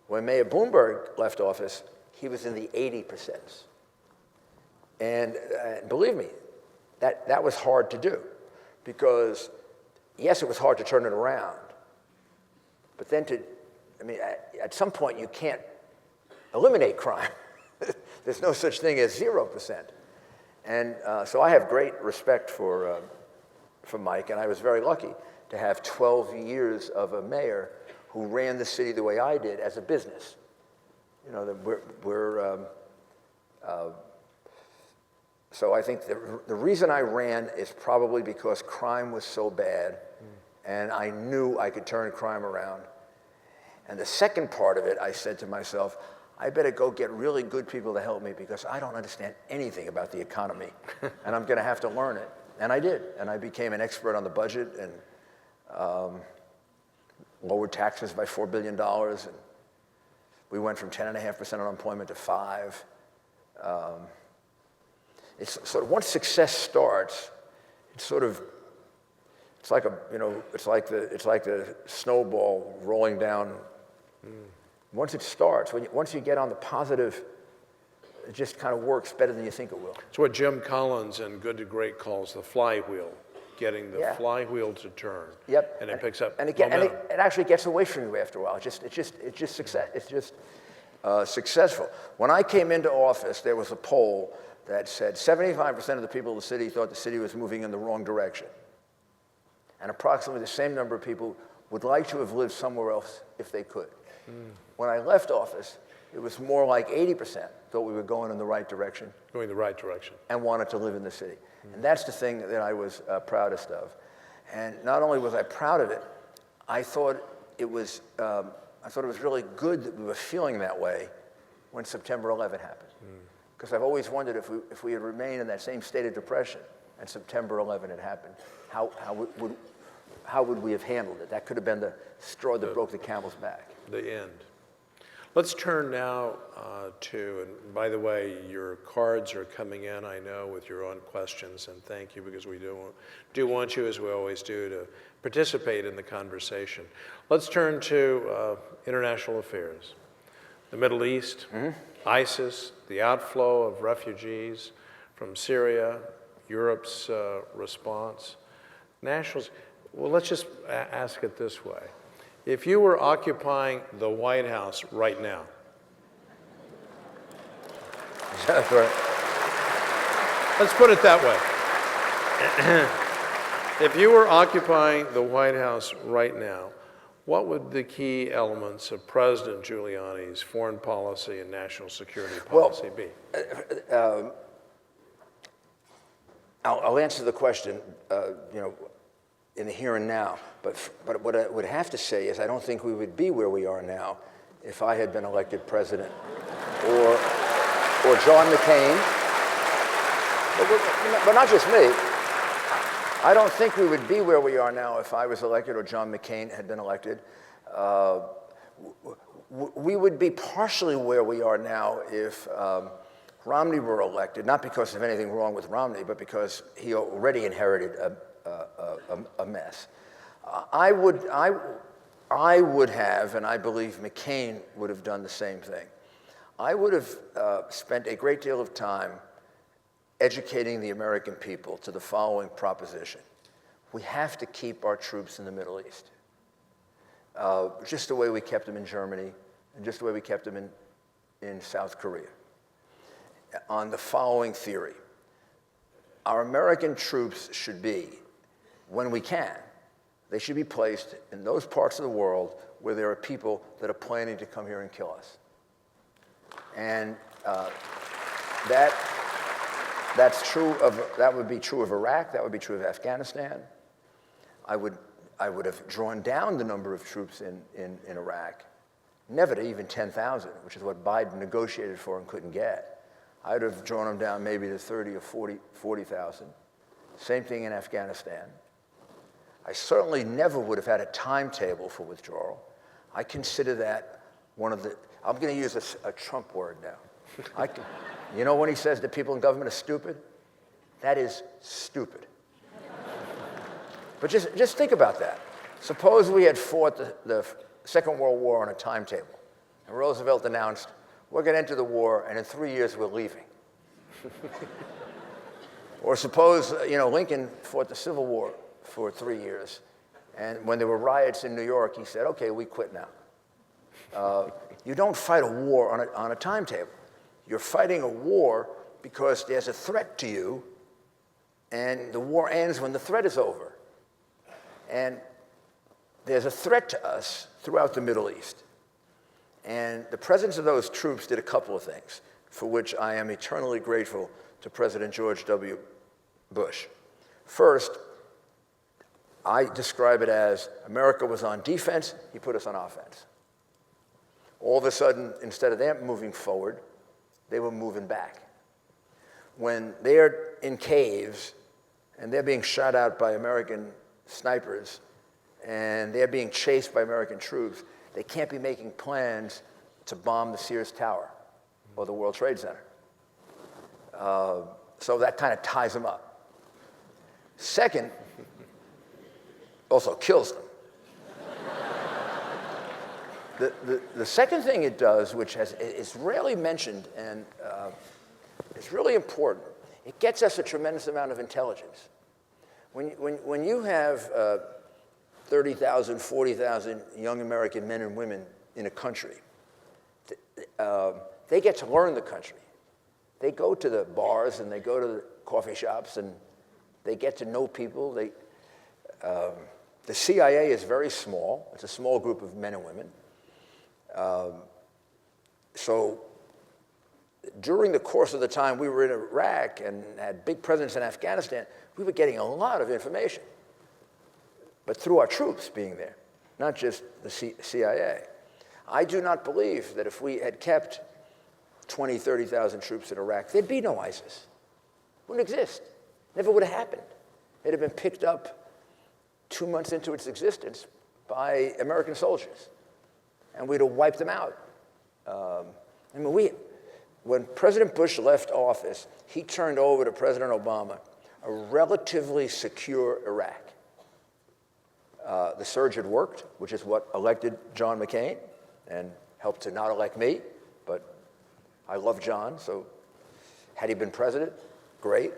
When Mayor Bloomberg left office, he was in the 80%. And believe me, that was hard to do, because yes, it was hard to turn it around, but then at some point you can't eliminate crime. There's no such thing as 0%. And so I have great respect for Mike, and I was very lucky to have 12 years of a mayor who ran the city the way I did as a business. So I think the reason I ran is probably because crime was so bad, and I knew I could turn crime around. And the second part of it, I said to myself, I better go get really good people to help me because I don't understand anything about the economy, and I'm going to have to learn it. And I did, and I became an expert on the budget and lowered taxes by $4 billion, and we went from 10.5% unemployment to 5%. It's sort of once success starts, it's like the snowball rolling down. Once it starts, once you get on the positive, it just kind of works better than you think it will. It's what Jim Collins in Good to Great calls the flywheel, getting the flywheel to turn. Yep. And it picks up and it actually gets away from you after a while. It's just success. It's just successful. When I came into office, there was a poll that said 75% of the people in the city thought the city was moving in the wrong direction. And approximately the same number of people would like to have lived somewhere else if they could. When I left office, it was more like 80% thought we were going in the right direction. Going the right direction. And wanted to live in the city. And that's the thing that I was proudest of. And not only was I proud of it, I thought it was really good that we were feeling that way when September 11 happened. Because I've always wondered if we had remained in that same state of depression and September 11 had happened, how would we have handled it? That could have been the straw that broke the camel's back. The end. Let's turn now to, and by the way, your cards are coming in, I know, with your own questions, and thank you, because we do want you, as we always do, to participate in the conversation. Let's turn to international affairs. The Middle East, ISIS, the outflow of refugees from Syria, Europe's response, nationals. Well, let's just ask it this way. If you were occupying the White House right now, That's right. let's put it that way. If you were occupying the White House right now, what would the key elements of President Giuliani's foreign policy and national security policy be? I'll answer the question, in the here and now. But what I would have to say is I don't think we would be where we are now if I had been elected president or John McCain. But not just me. I don't think we would be where we are now if I was elected or John McCain had been elected. We would be partially where we are now if Romney were elected, not because of anything wrong with Romney, but because he already inherited a mess. I would have, and I believe McCain would have done the same thing. I would have spent a great deal of time educating the American people to the following proposition. We have to keep our troops in the Middle East. Just the way we kept them in Germany, and just the way we kept them in South Korea. On the following theory. Our American troops should be, when we can, they should be placed in those parts of the world where there are people that are planning to come here and kill us. And that would be true of Iraq, that would be true of Afghanistan. I would have drawn down the number of troops in Iraq, never to even 10,000, which is what Biden negotiated for and couldn't get. I would have drawn them down maybe to 30 or 40,000. Same thing in Afghanistan. I certainly never would have had a timetable for withdrawal. I consider that one of the, I'm going to use a Trump word now. You know when he says that people in government are stupid? That is stupid. But just think about that. Suppose we had fought the Second World War on a timetable, and Roosevelt announced, we're going to enter the war, and in 3 years we're leaving. Or suppose, Lincoln fought the Civil War for 3 years, and when there were riots in New York, he said, okay, we quit now. You don't fight a war on a timetable. You're fighting a war because there's a threat to you, and the war ends when the threat is over. And there's a threat to us throughout the Middle East. And the presence of those troops did a couple of things, for which I am eternally grateful to President George W. Bush. First, I describe it as America was on defense, he put us on offense. All of a sudden, instead of them moving forward, they were moving back. When they're in caves and they're being shot out by American snipers and they're being chased by American troops, they can't be making plans to bomb the Sears Tower or the World Trade Center. So that kind of ties them up. Second, also kills them. The second thing it does, which is rarely mentioned and it's really important, it gets us a tremendous amount of intelligence. When you have 30,000, 40,000 young American men and women in a country, they get to learn the country. They go to the bars and they go to the coffee shops and they get to know people. The CIA is very small. It's a small group of men and women. So during the course of the time we were in Iraq and had big presence in Afghanistan, we were getting a lot of information, but through our troops being there, not just the CIA. I do not believe that if we had kept 20, 30,000 troops in Iraq, there'd be no ISIS. It wouldn't exist. Never would have happened. It had been picked up 2 months into its existence by American soldiers, and we'd have wiped them out. When President Bush left office, he turned over to President Obama a relatively secure Iraq. The surge had worked, which is what elected John McCain and helped to not elect me, but I love John, so had he been president, great.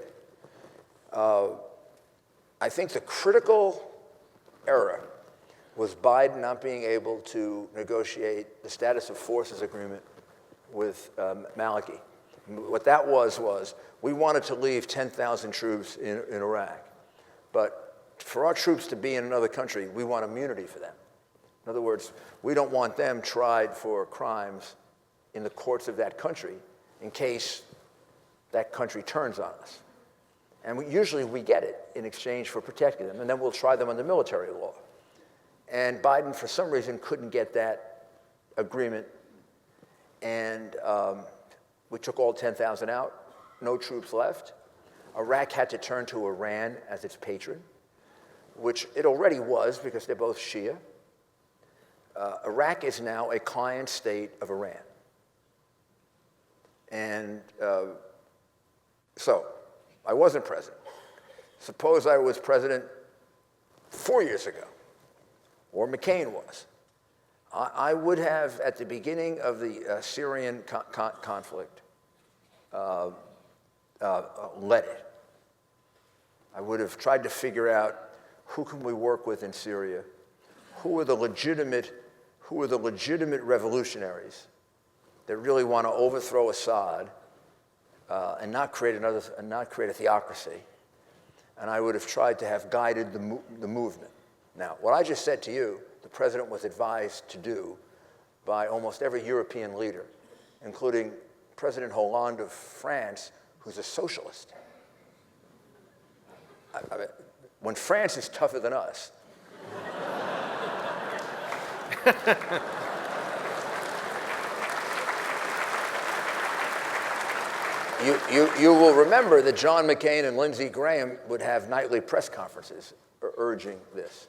I think the critical error was Biden not being able to negotiate the status of forces agreement with Maliki. What that was we wanted to leave 10,000 troops in Iraq, but for our troops to be in another country, we want immunity for them. In other words, we don't want them tried for crimes in the courts of that country in case that country turns on us. And usually we get it in exchange for protecting them, and then we'll try them under military law. And Biden, for some reason, couldn't get that agreement, and we took all 10,000 out, no troops left. Iraq had to turn to Iran as its patron, which it already was because they're both Shia. Iraq is now a client state of Iran. And so I wasn't president. Suppose I was president 4 years ago, or McCain was. I would have, at the beginning of the Syrian conflict, led it. I would have tried to figure out who can we work with in Syria, who are the legitimate revolutionaries that really want to overthrow Assad and not create a theocracy. And I would have tried to have guided the movement. Now, what I just said to you, the president was advised to do by almost every European leader, including President Hollande of France, who's a socialist. I mean, when France is tougher than us, you will remember that John McCain and Lindsey Graham would have nightly press conferences urging this.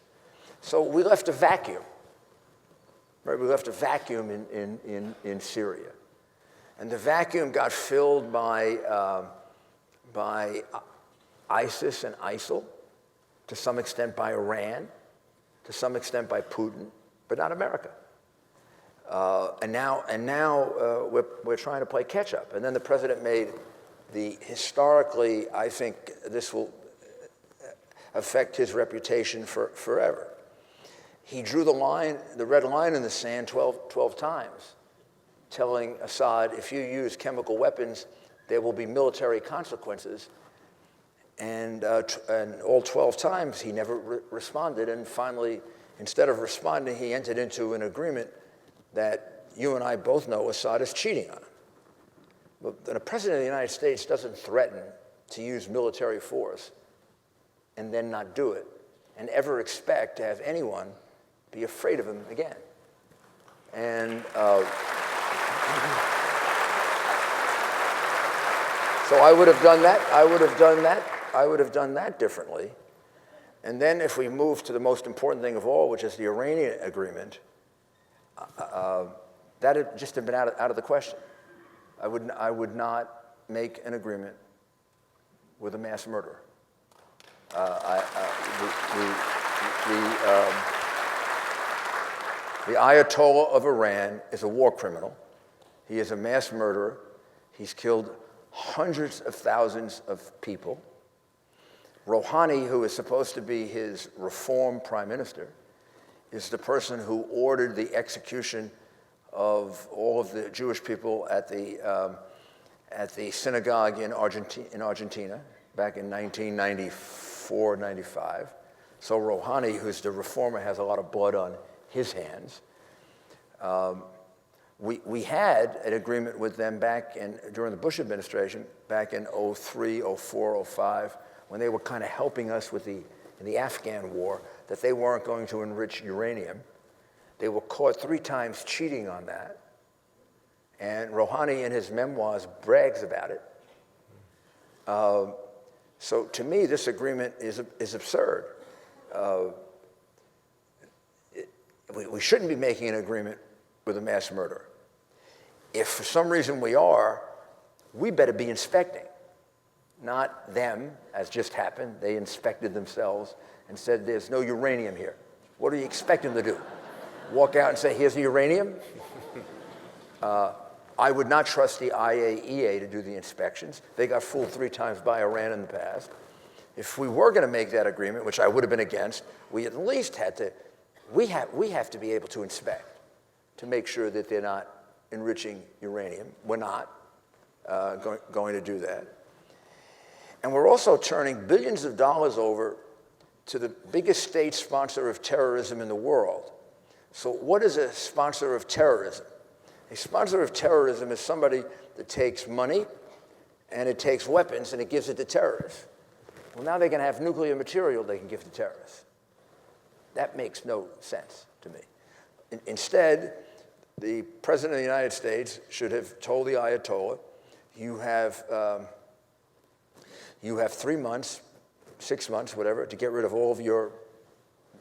So we left a vacuum. Right? We left a vacuum in Syria. And the vacuum got filled by ISIS and ISIL, to some extent by Iran, to some extent by Putin, but not America. And now we're trying to play catch up. And then the president made the historically, I think this will affect his reputation forever. He drew the red line in the sand 12 times, telling Assad, if you use chemical weapons, there will be military consequences. And all 12 times, he never responded. And finally, instead of responding, he entered into an agreement that you and I both know Assad is cheating on him. But the president of the United States doesn't threaten to use military force and then not do it, and ever expect to have anyone be afraid of him again. And so I would have done that. I would have done that differently. And then if we move to the most important thing of all, which is the Iranian agreement, that had just been out of the question. I would not make an agreement with a mass murderer. The Ayatollah of Iran is a war criminal. He is a mass murderer. He's killed hundreds of thousands of people. Rouhani, who is supposed to be his reform prime minister, is the person who ordered the execution of all of the Jewish people at the synagogue in Argentina back in 1994, 95. So Rouhani, who's the reformer, has a lot of blood on his hands. We had an agreement with them during the Bush administration, back in 03, 04, 05, when they were kind of helping us in the Afghan war, that they weren't going to enrich uranium. They were caught 3 times cheating on that. And Rouhani, in his memoirs, brags about it. So to me, this agreement is absurd. We shouldn't be making an agreement with a mass murderer. If for some reason we are, we better be inspecting. Not them, as just happened. They inspected themselves and said, there's no uranium here. What do you expect them to do? Walk out and say, here's the uranium? I would not trust the IAEA to do the inspections. They got fooled 3 times by Iran in the past. If we were going to make that agreement, which I would have been against, we at least had to, we have to be able to inspect to make sure that they're not enriching uranium. We're not going to do that. And we're also turning billions of dollars over to the biggest state sponsor of terrorism in the world. So what is a sponsor of terrorism? A sponsor of terrorism is somebody that takes money and it takes weapons and it gives it to terrorists. Well, now they can have nuclear material they can give to terrorists. That makes no sense to me. Instead, the President of the United States should have told the Ayatollah, you have 3 months, 6 months, whatever, to get rid of all of your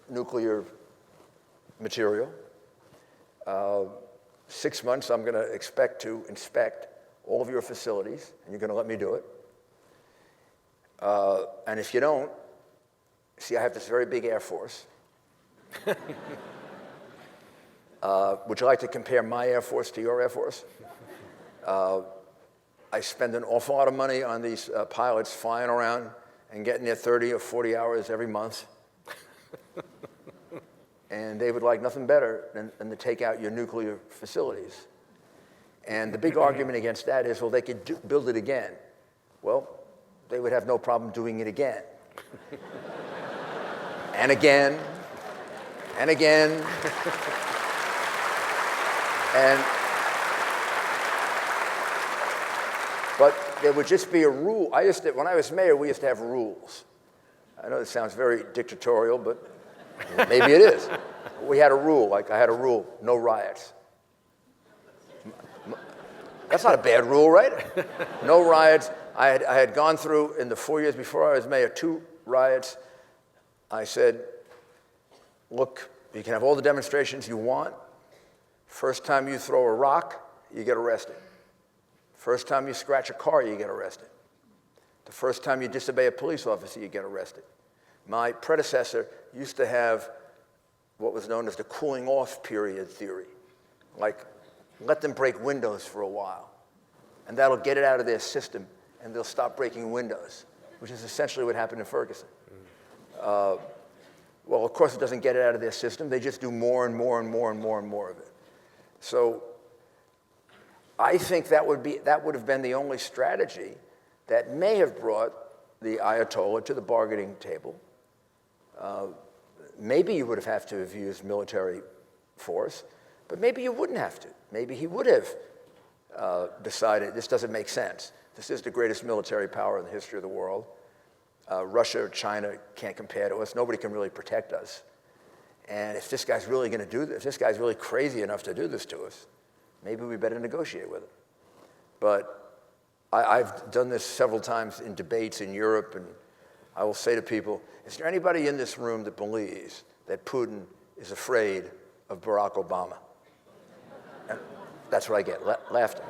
nuclear material. 6 months, I'm going to expect to inspect all of your facilities, and you're going to let me do it. And if you don't, see, I have this very big Air Force. Would you like to compare my Air Force to your Air Force? I spend an awful lot of money on these pilots flying around and getting there 30 or 40 hours every month. And they would like nothing better than to take out your nuclear facilities. And the big argument against that is, well, they could build it again. Well, they would have no problem doing it again. And again, and again. But there would just be a rule. When I was mayor, we used to have rules. I know this sounds very dictatorial, but maybe it is. We had a rule, I had a rule, no riots. That's not a bad rule, right? No riots. I had gone through, in the 4 years before I was mayor, 2 riots. I said, look, you can have all the demonstrations you want. First time you throw a rock, you get arrested. First time you scratch a car, you get arrested. The first time you disobey a police officer, you get arrested. My predecessor used to have what was known as the cooling off period theory. Like, let them break windows for a while, and that'll get it out of their system, and they'll stop breaking windows, which is essentially what happened in Ferguson. Well, of course, it doesn't get it out of their system. They just do more and more and more and more and more of it. So I think that would have been the only strategy that may have brought the Ayatollah to the bargaining table. Maybe you would have to have used military force, but maybe you wouldn't have to. Maybe he would have decided this doesn't make sense. This is the greatest military power in the history of the world. Russia or China can't compare to us. Nobody can really protect us. And if this guy's really going to do this, if this guy's really crazy enough to do this to us, maybe we better negotiate with him. But I've done this several times in debates in Europe, and I will say to people, is there anybody in this room that believes that Putin is afraid of Barack Obama? And that's what I get, laughter.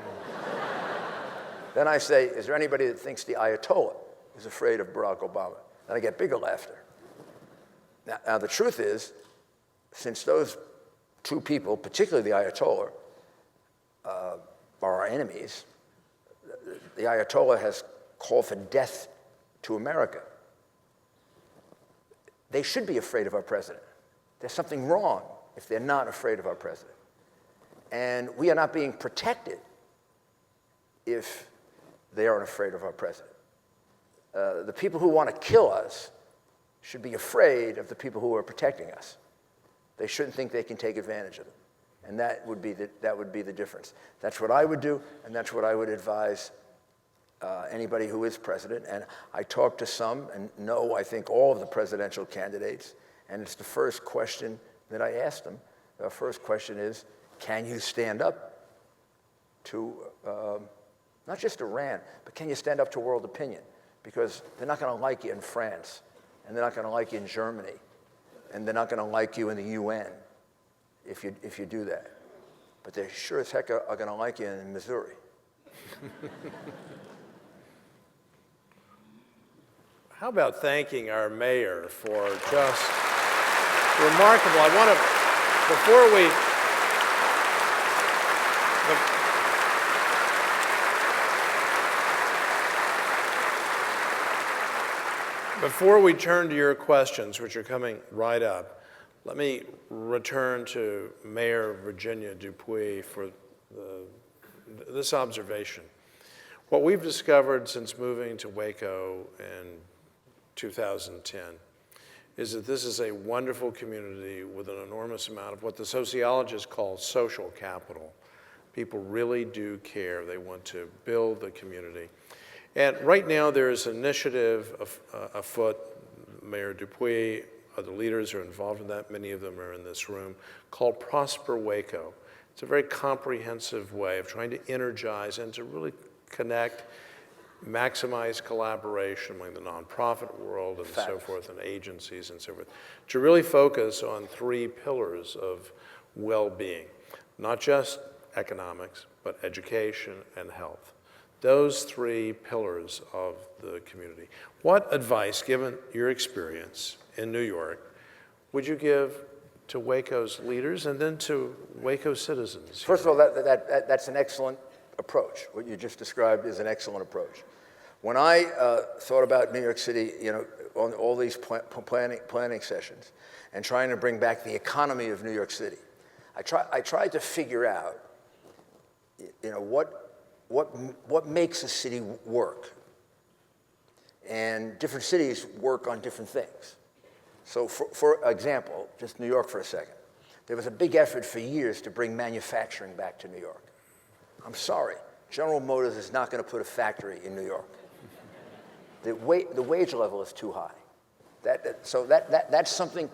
Then I say, is there anybody that thinks the Ayatollah is afraid of Barack Obama? Then I get bigger laughter. Now the truth is, since those two people, particularly the Ayatollah, are our enemies, the Ayatollah has called for death to America. They should be afraid of our president. There's something wrong if they're not afraid of our president. And we are not being protected if they aren't afraid of our president. The people who want to kill us should be afraid of the people who are protecting us. They shouldn't think they can take advantage of them. And that would be the difference. That's what I would do, and that's what I would advise anybody who is president. And I talked to some, and know, I think, all of the presidential candidates, and it's the first question that I asked them. The first question is, can you stand up to not just Iran, but can you stand up to world opinion? Because they're not going to like you in France, and they're not going to like you in Germany, and they're not going to like you in the UN if you do that. But they sure as heck are going to like you in Missouri. How about thanking our mayor for just remarkable? I want to, before we turn to your questions, which are coming right up, let me return to Mayor Virginia DUPUY for this observation. What we've discovered since moving to WACO in 2010 is that this is a wonderful community with an enormous amount of what the sociologists call social capital. People really do care. They want to build the community. And right now there is an initiative afoot. Mayor DUPUY, other leaders are involved in that. Many of them are in this room, called Prosper Waco. It's a very comprehensive way of trying to energize and to really connect, maximize collaboration among the nonprofit world and so forth, and agencies and so forth, to really focus on three pillars of well-being, not just economics, but education and health. Those three pillars of the community. What advice, given your experience in New York, would you give to WACO's leaders and then to WACO citizens? First of all, that's an excellent approach. What you just described is an excellent approach. When I thought about New York City, on all these planning sessions and trying to bring back the economy of New York City, I tried to figure out, what makes a city work. And different cities work on different things. So for example, just New York for a second, there was a big effort for years to bring manufacturing back to New York. I'm sorry, General Motors is not going to put a factory in New York. The wage level is too high. So that's something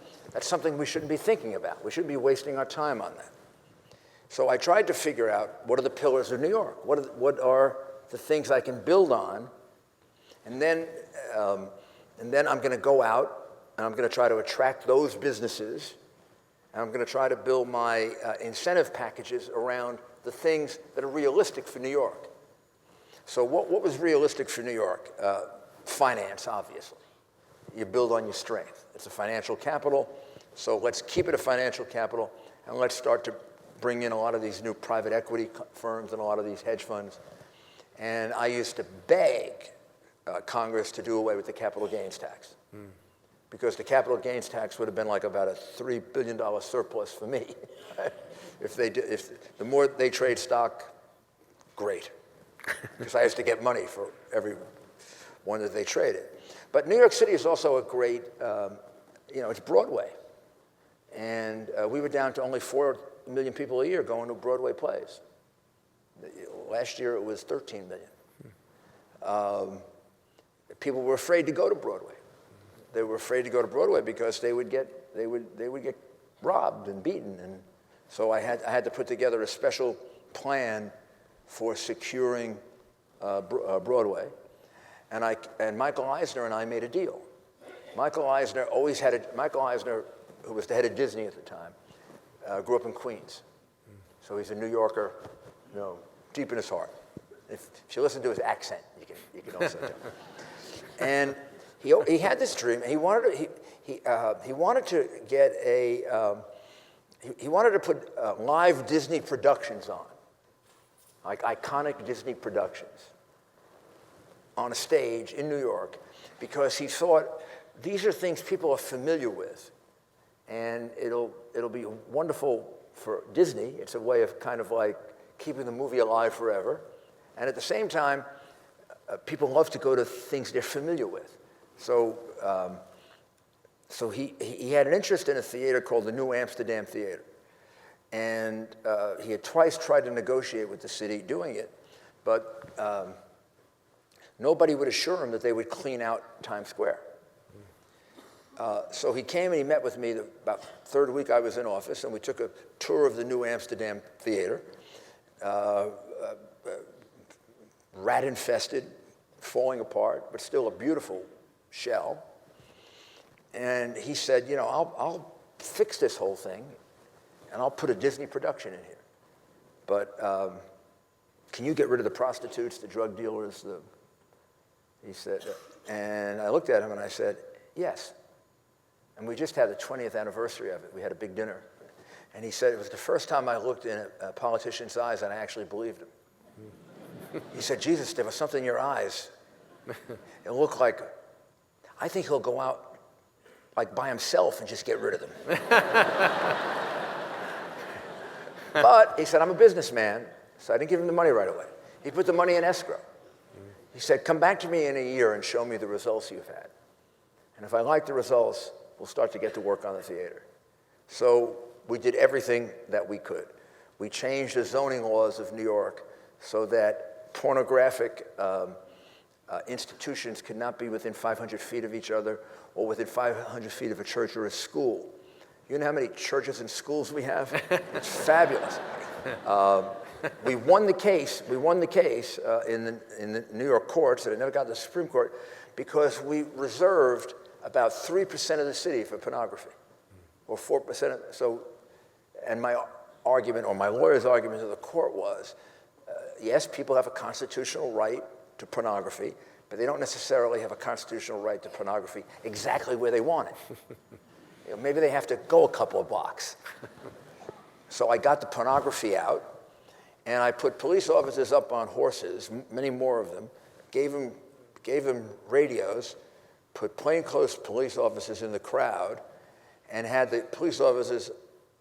we shouldn't be thinking about. We shouldn't be wasting our time on that. So I tried to figure out, what are the pillars of New York? What are the things I can build on? And then I'm going to go out and I'm going to try to attract those businesses, and I'm going to try to build my incentive packages around the things that are realistic for New York. So what was realistic for New York? Finance, obviously. You build on your strength. It's a financial capital, so let's keep it a financial capital, and let's start to bring in a lot of these new private equity firms and a lot of these hedge funds. And I used to beg Congress to do away with the capital gains tax. Because the capital gains tax would have been like about a $3 billion surplus for me. If the more they trade stock, great. Because I used to get money for every one that they traded. But New York City is also a great, it's Broadway. And we were down to only 4 million people a year going to Broadway plays. Last year it was 13 million. People were afraid to go to Broadway. They were afraid to go to Broadway because they would get robbed and beaten. And so I had to put together a special plan for securing Broadway. And Michael Eisner and I made a deal. Michael Eisner, who was the head of Disney at the time, grew up in Queens. So he's a New Yorker, deep in his heart. If you listen to his accent, you can also tell. And he had this dream. He wanted to get he wanted to put live Disney productions on, like iconic Disney productions, on a stage in New York, because he thought these are things people are familiar with, and it'll be wonderful for Disney. It's a way of kind of like keeping the movie alive forever, and at the same time, people love to go to things they're familiar with. So he had an interest in a theater called the New Amsterdam Theater, and he had twice tried to negotiate with the city doing it, but nobody would assure him that they would clean out Times Square. So he came and he met with me about the third week I was in office, and we took a tour of the New Amsterdam Theater, rat-infested, falling apart, but still a beautiful shell. And he said, I'll fix this whole thing, and I'll put a Disney production in here. But can you get rid of the prostitutes, the drug dealers? He said, and I looked at him and I said, yes. And we just had the 20th anniversary of it. We had a big dinner. And he said, it was the first time I looked in a politician's eyes and I actually believed him. He said, Jesus, there was something in your eyes. It looked like, I think he'll go out like by himself and just get rid of them. But he said, I'm a businessman, so I didn't give him the money right away. He put the money in escrow. He said, come back to me in a year and show me the results you've had. And if I like the results, we'll start to get to work on the theater. So we did everything that we could. We changed the zoning laws of New York so that pornographic institutions could not be within 500 feet of each other or within 500 feet of a church or a school. You know how many churches and schools we have? It's fabulous. We won the case in the New York courts, and it never got to the Supreme Court, because we reserved about 3% of the city for pornography, or 4%. And my argument, or my lawyer's argument to the court was, yes, people have a constitutional right to pornography, but they don't necessarily have a constitutional right to pornography exactly where they want it. Maybe they have to go a couple of blocks. So I got the pornography out, and I put police officers up on horses, many more of them, gave them radios, put plainclothes police officers in the crowd, and had the police officers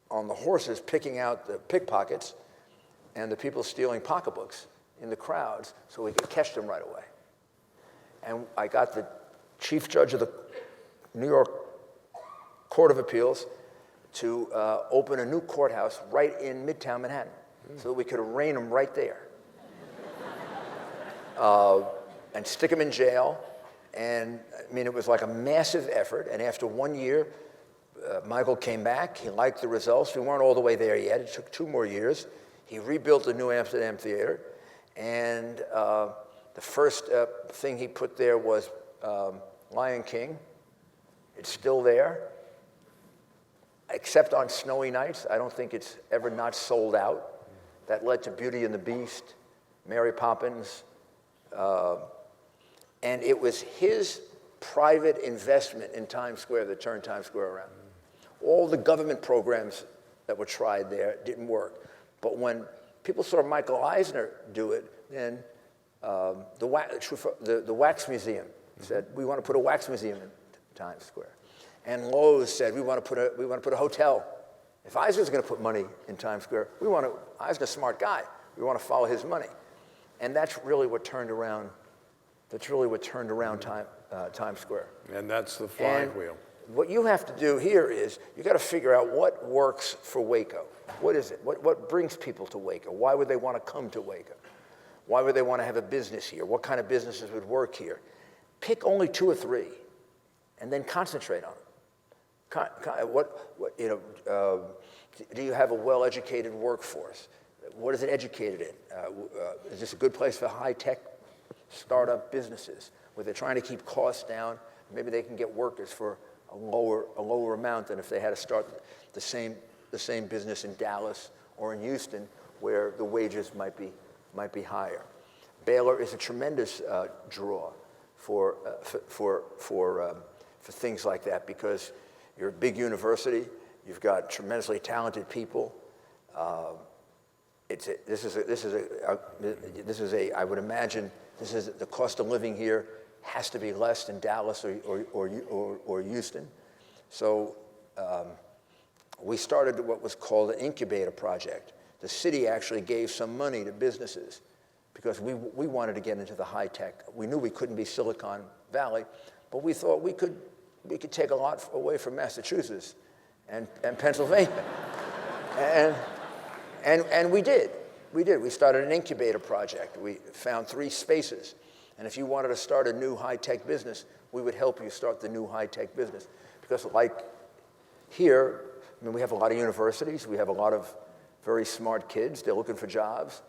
on the horses picking out the pickpockets and the people stealing pocketbooks in the crowds so we could catch them right away. And I got the chief judge of the New York Court of Appeals to open a new courthouse right in Midtown Manhattan so that we could arraign them right there and stick them in jail. And I mean, it was like a massive effort. And after 1 year, Michael came back. He liked the results. We weren't all the way there yet. It took 2 more years. He rebuilt the New Amsterdam Theater. And the first thing he put there was Lion King. It's still there, except on snowy nights. I don't think it's ever not sold out. That led to Beauty and the Beast, Mary Poppins. And it was his private investment in Times Square that turned Times Square around. All the government programs that were tried there didn't work. But when people saw Michael Eisner do it, then the Wax Museum said, we want to put a wax museum in Times Square. And Lowe's said, we want to put a hotel. If Eisner's going to put money in Times Square, Eisner's a smart guy. We want to follow his money. And that's really what turned around Times Square. And that's the flywheel. And what you have to do here is you got to figure out what works for WACO. What is it? What brings people to WACO? Why would they want to come to WACO? Why would they want to have a business here? What kind of businesses would work here? Pick only 2 or 3, and then concentrate on them. Do you have a well-educated workforce? What is it educated in? Is this a good place for high-tech startup businesses where they're trying to keep costs down? Maybe they can get workers for a lower amount than if they had to start the same business in Dallas or in Houston, where the wages might be higher. Baylor is a tremendous draw for things like that, because you're a big university, you've got tremendously talented people. I would imagine the cost of living here has to be less than Dallas or Houston. So we started what was called an incubator project. The city actually gave some money to businesses because we wanted to get into the high tech. We knew we couldn't be Silicon Valley, but we thought we could take a lot away from Massachusetts and Pennsylvania. and we did. We started an incubator project. We found 3 spaces. And if you wanted to start a new high-tech business, we would help you start the new high-tech business. Because like here, I mean, we have a lot of universities. We have a lot of very smart kids. They're looking for jobs.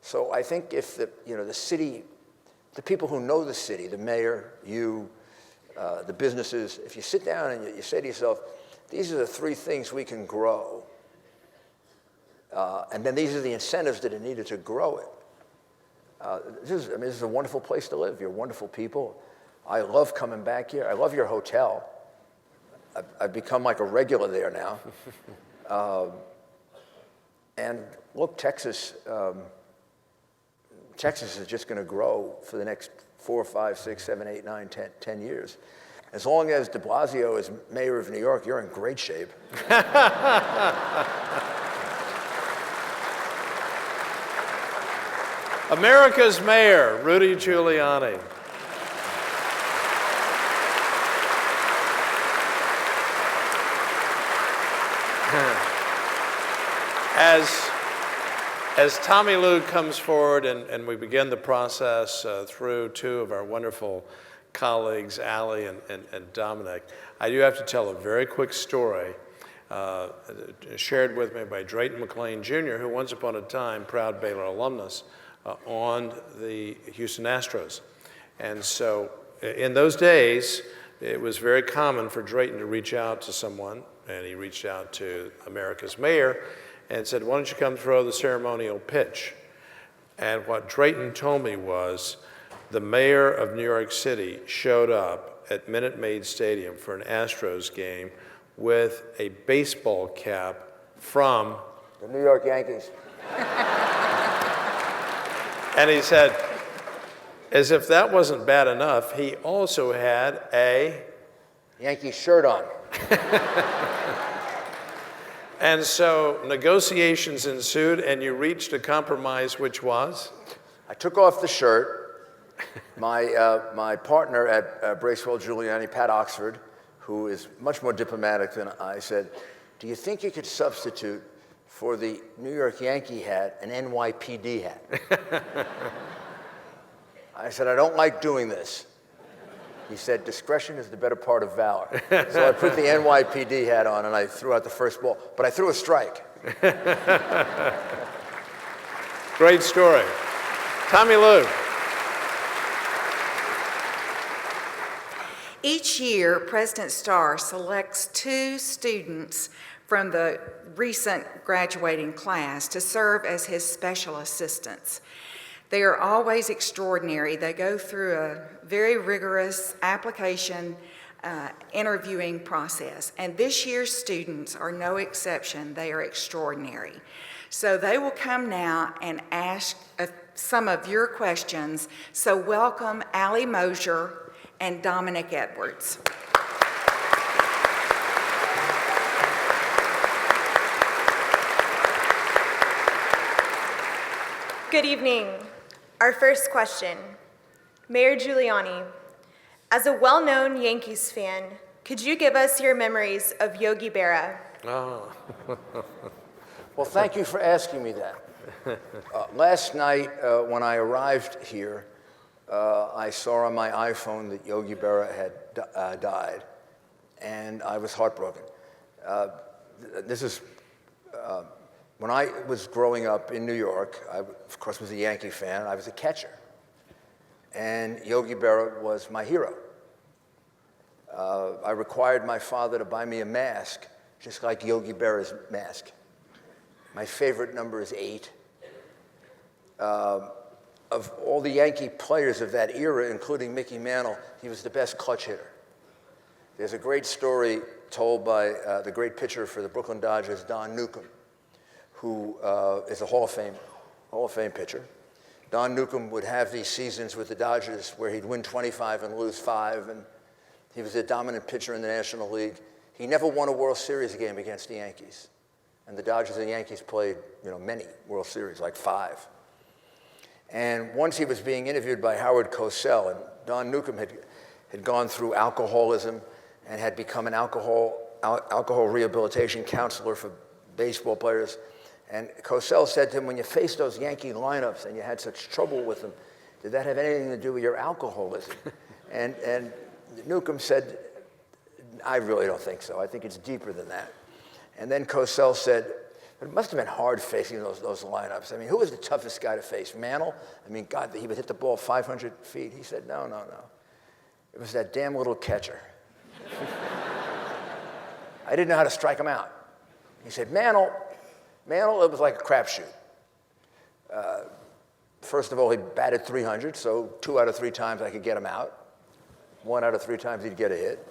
So I think if the city, the people who know the city, the mayor, you, the businesses, if you sit down and you say to yourself, these are the 3 things we can grow, and then these are the incentives that are needed to grow it. This is a wonderful place to live. You're wonderful people. I love coming back here. I love your hotel. I've become like a regular there now. And look, Texas is just going to grow for the next 4, 5, 6, 7, 8, 9, 10 years. As long as de Blasio is mayor of New York, you're in great shape. America's mayor, Rudy Giuliani. As Tommy Lou comes forward and we begin the process through 2 of our wonderful colleagues, Allie and Dominic, I do have to tell a very quick story shared with me by Drayton McLean Jr., who once upon a time, proud Baylor alumnus, on the Houston Astros. And so in those days, it was very common for Drayton to reach out to someone, and he reached out to America's mayor and said, why don't you come throw the ceremonial pitch? And what Drayton told me was the mayor of New York City showed up at Minute Maid Stadium for an Astros game with a baseball cap from the New York Yankees. And he said, as if that wasn't bad enough, he also had a Yankee shirt on. And so negotiations ensued, and you reached a compromise, which was? I took off the shirt. My partner at Bracewell Giuliani, Pat Oxford, who is much more diplomatic than I, said, do you think you could substitute for the New York Yankee hat an NYPD hat? I said, I don't like doing this. He said, discretion is the better part of valor. So I put the NYPD hat on and I threw out the first ball, but I threw a strike. Great story. Tommy Lou. Each year, President Starr selects 2 students from the recent graduating class to serve as his special assistants. They are always extraordinary. They go through a very rigorous application interviewing process. And this year's students are no exception. They are extraordinary. So they will come now and ask some of your questions. So welcome Allie Mosier and Dominic Edwards. Good evening. Our first question. Mayor Giuliani, as a well-known Yankees fan, could you give us your memories of Yogi Berra? Oh. Well, thank you for asking me that. Last night, when I arrived here, I saw on my iPhone that Yogi Berra had died. and I was heartbroken. This is when I was growing up in New York. I, of course, was a Yankee fan. I was a catcher, and Yogi Berra was my hero. I required my father to buy me a mask, just like Yogi Berra's mask. My favorite number is 8. Of all the Yankee players of that era, including Mickey Mantle, he was the best clutch hitter. There's a great story told by the great pitcher for the Brooklyn Dodgers, Don Newcombe, who is a Hall of Fame pitcher. Don Newcombe would have these seasons with the Dodgers where he'd win 25 and lose 5, and he was a dominant pitcher in the National League. He never won a World Series game against the Yankees. And the Dodgers and Yankees played, many World Series, like 5. And once he was being interviewed by Howard Cosell, and Don Newcombe had gone through alcoholism and had become an alcohol rehabilitation counselor for baseball players. And Cosell said to him, when you faced those Yankee lineups and you had such trouble with them, did that have anything to do with your alcoholism? and Newcombe said, I really don't think so. I think it's deeper than that. And then Cosell said, it must have been hard facing those lineups. I mean, who was the toughest guy to face? Mantle? I mean, God, he would hit the ball 500 feet. He said, no. It was that damn little catcher. I didn't know how to strike him out. He said, Mantle, it was like a crapshoot. First of all, he batted 300, so 2 out of 3 times I could get him out. 1 out of 3 times he'd get a hit.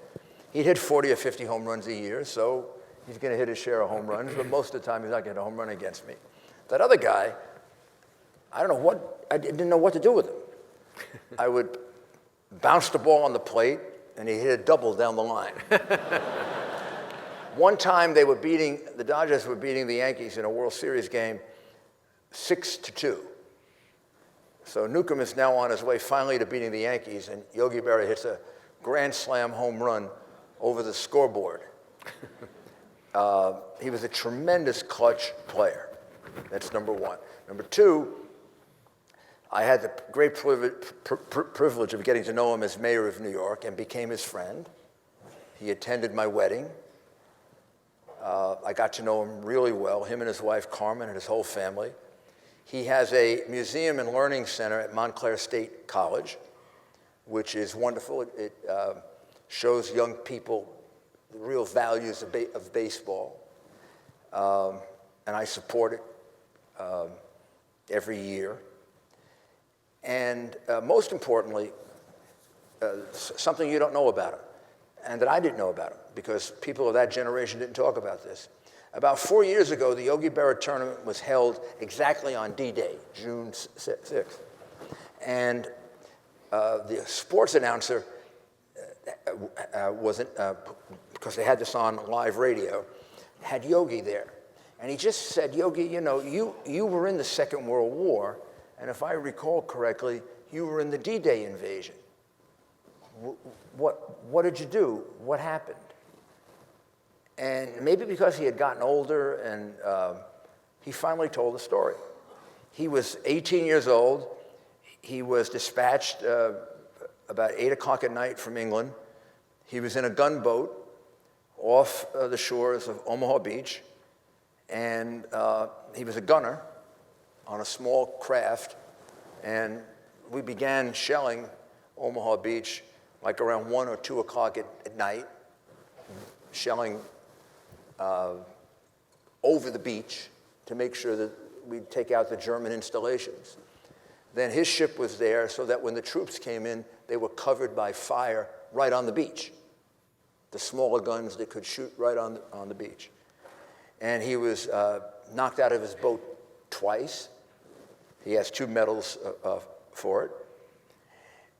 He'd hit 40 or 50 home runs a year, so he's going to hit his share of home runs, but most of the time he's not going to hit a home run against me. That other guy, I didn't know what to do with him. I would bounce the ball on the plate, and he hit a double down the line. One time the Dodgers were beating the Yankees in a World Series game 6-2. So Newcombe is now on his way finally to beating the Yankees, and Yogi Berra hits a grand slam home run over the scoreboard. He was a tremendous clutch player. That's number 1. Number 2, I had the great privilege of getting to know him as mayor of New York and became his friend. He attended my wedding. I got to know him really well, him and his wife Carmen and his whole family. He has a museum and learning center at Montclair State College, which is wonderful. It shows young people the real values of baseball. And I support it every year. And most importantly, something you don't know about him, and that I didn't know about him, because people of that generation didn't talk about this. About 4 years ago, the Yogi Berra tournament was held exactly on D-Day, June 6th. And the sports announcer wasn't, because they had this on live radio, had Yogi there. And he just said, Yogi, you were in the Second World War, and if I recall correctly, you were in the D-Day invasion. What did you do? What happened? And maybe because he had gotten older, and he finally told the story. He was 18 years old. He was dispatched about 8 o'clock at night from England. He was in a gunboat off the shores of Omaha Beach, and he was a gunner on a small craft, and we began shelling Omaha Beach like around 1 or 2 o'clock at night, shelling over the beach to make sure that we'd take out the German installations. Then his ship was there so that when the troops came in, they were covered by fire right on the beach. The smaller guns that could shoot right on the beach. And he was knocked out of his boat twice. He has 2 medals for it.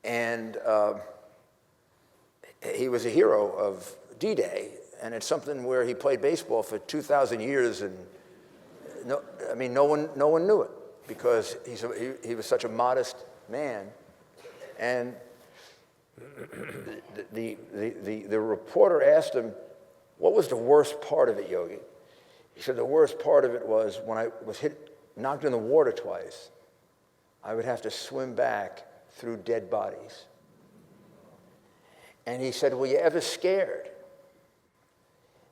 And he was a hero of D-Day, and it's something where he played baseball for 2,000 years, and no one knew it because he was such a modest man. And the reporter asked him, what was the worst part of it, Yogi? He said, the worst part of it was when I was knocked in the water twice, I would have to swim back through dead bodies. And he said, were you ever scared?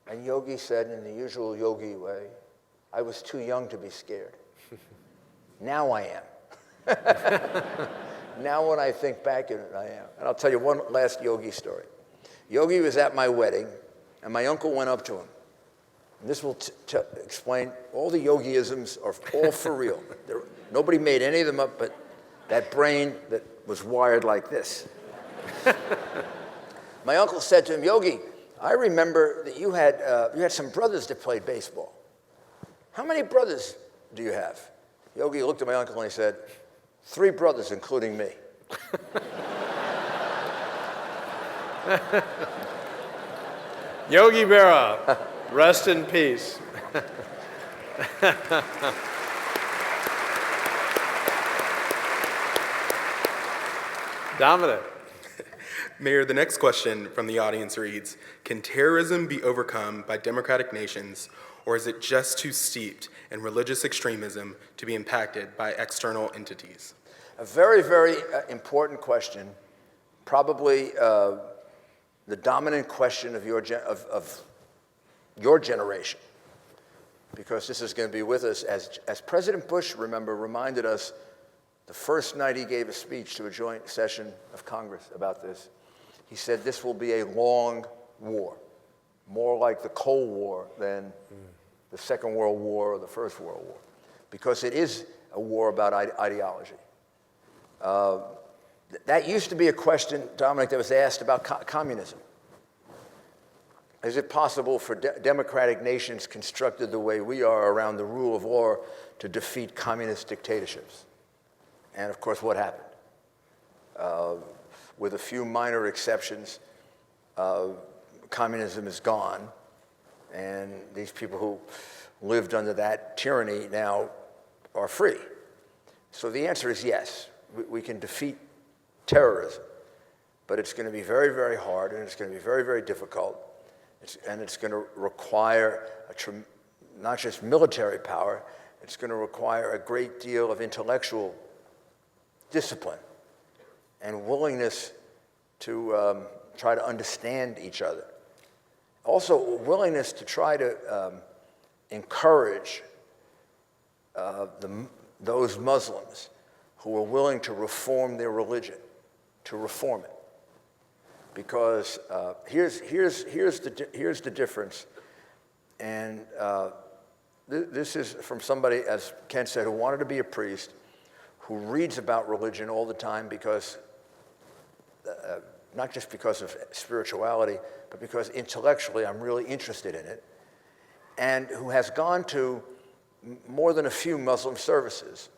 And Yogi said in the usual yogi way, I was too young to be scared. Now I am. Now when I think back in it, I am. And I'll tell you one last yogi story. Yogi was at my wedding, and my uncle went up to him. And this will explain, all the yogiisms are all for real. Nobody made any of them up, but that brain that was wired like this. My uncle said to him, Yogi, I remember that you had some brothers that played baseball. How many brothers do you have? Yogi looked at my uncle and he said, 3 brothers, including me. Yogi Berra, rest in peace. Dominic. Mayor, the next question from the audience reads, can terrorism be overcome by democratic nations, or is it just too steeped in religious extremism to be impacted by external entities? A very, very important question, probably the dominant question of your generation, because this is going to be with us. As President Bush, remember, reminded us the first night he gave a speech to a joint session of Congress about this, he said this will be a long war, more like the Cold War than the Second World War or the First World War, because it is a war about ideology. That used to be a question, Dominic, that was asked about communism. Is it possible for democratic nations constructed the way we are around the rule of law to defeat communist dictatorships? And of course, what happened? With a few minor exceptions, communism is gone, and these people who lived under that tyranny now are free. So the answer is yes, we can defeat terrorism, but it's going to be very, very hard, and it's going to be very, very difficult, and it's going to require not just military power, it's going to require a great deal of intellectual discipline and willingness to try to understand each other. Also, willingness to try to encourage those Muslims who are willing to reform their religion, to reform it. Because here's the difference, and this is from somebody, as Ken said, who wanted to be a priest, who reads about religion all the time because, not just because of spirituality, but because intellectually I'm really interested in it, and who has gone to more than a few Muslim services,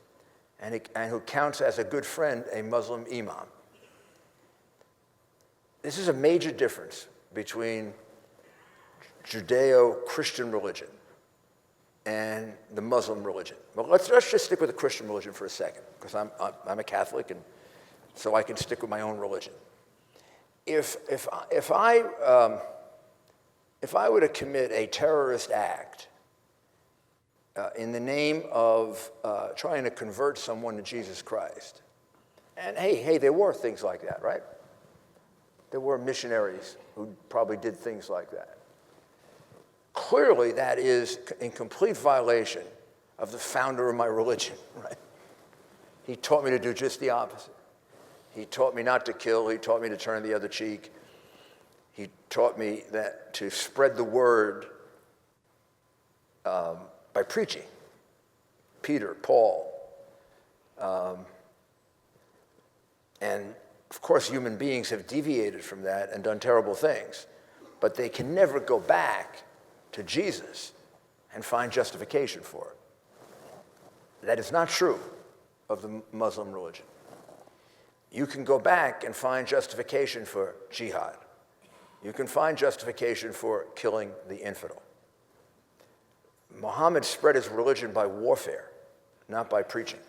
and who counts as a good friend a Muslim imam. This is a major difference between Judeo-Christian religion and the Muslim religion. Well, let's just stick with the Christian religion for a second, because I'm a Catholic, and so I can stick with my own religion. If I were to commit a terrorist act in the name of trying to convert someone to Jesus Christ, and hey, there were things like that, right? There were missionaries who probably did things like that. Clearly, that is in complete violation of the founder of my religion, right? He taught me to do just the opposite. He taught me not to kill. He taught me to turn the other cheek. He taught me that to spread the word by preaching. Peter, Paul. And of course, human beings have deviated from that and done terrible things, but they can never go back to Jesus and find justification for it. That is not true of the Muslim religion. You can go back and find justification for jihad. You can find justification for killing the infidel. Muhammad spread his religion by warfare, not by preaching.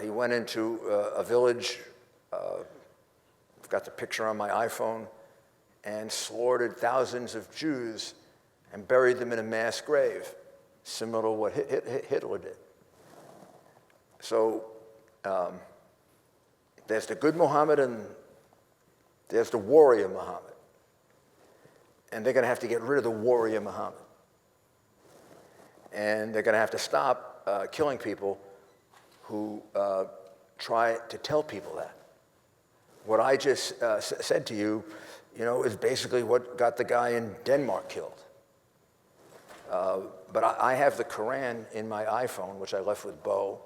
He went into a village, I've got the picture on my iPhone, and slaughtered thousands of Jews and buried them in a mass grave, similar to what Hitler did. So there's the good Muhammad and there's the warrior Muhammad. and they're going to have to get rid of the warrior Muhammad. And they're going to have to stop killing people who try to tell people that. What I just said to you, is basically what got the guy in Denmark killed. But I have the Quran in my iPhone, which I left with Bo,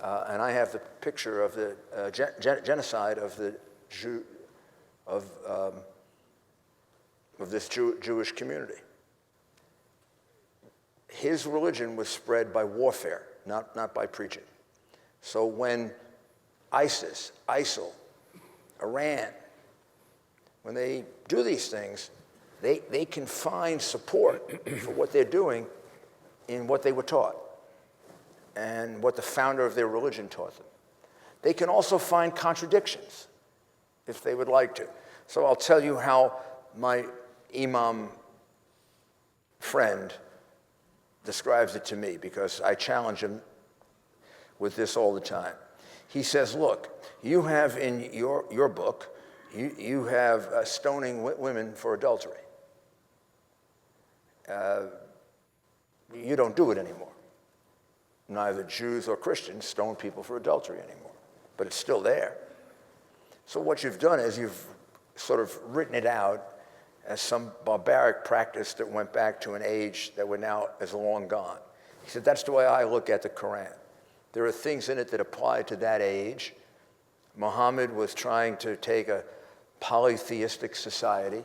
and I have the picture of the genocide of the of this Jewish community. His religion was spread by warfare, not by preaching. So when ISIS, ISIL, Iran, when they do these things, they can find support for what they're doing in what they were taught and what the founder of their religion taught them. They can also find contradictions if they would like to. So I'll tell you how my imam friend describes it to me, because I challenge him with this all the time. He says, look, you have in your book, you have stoning women for adultery. You don't do it anymore. Neither Jews or Christians stone people for adultery anymore, but it's still there. So what you've done is you've sort of written it out as some barbaric practice that went back to an age that is long gone. He said, that's the way I look at the Quran. There are things in it that apply to that age. Muhammad was trying to take a polytheistic society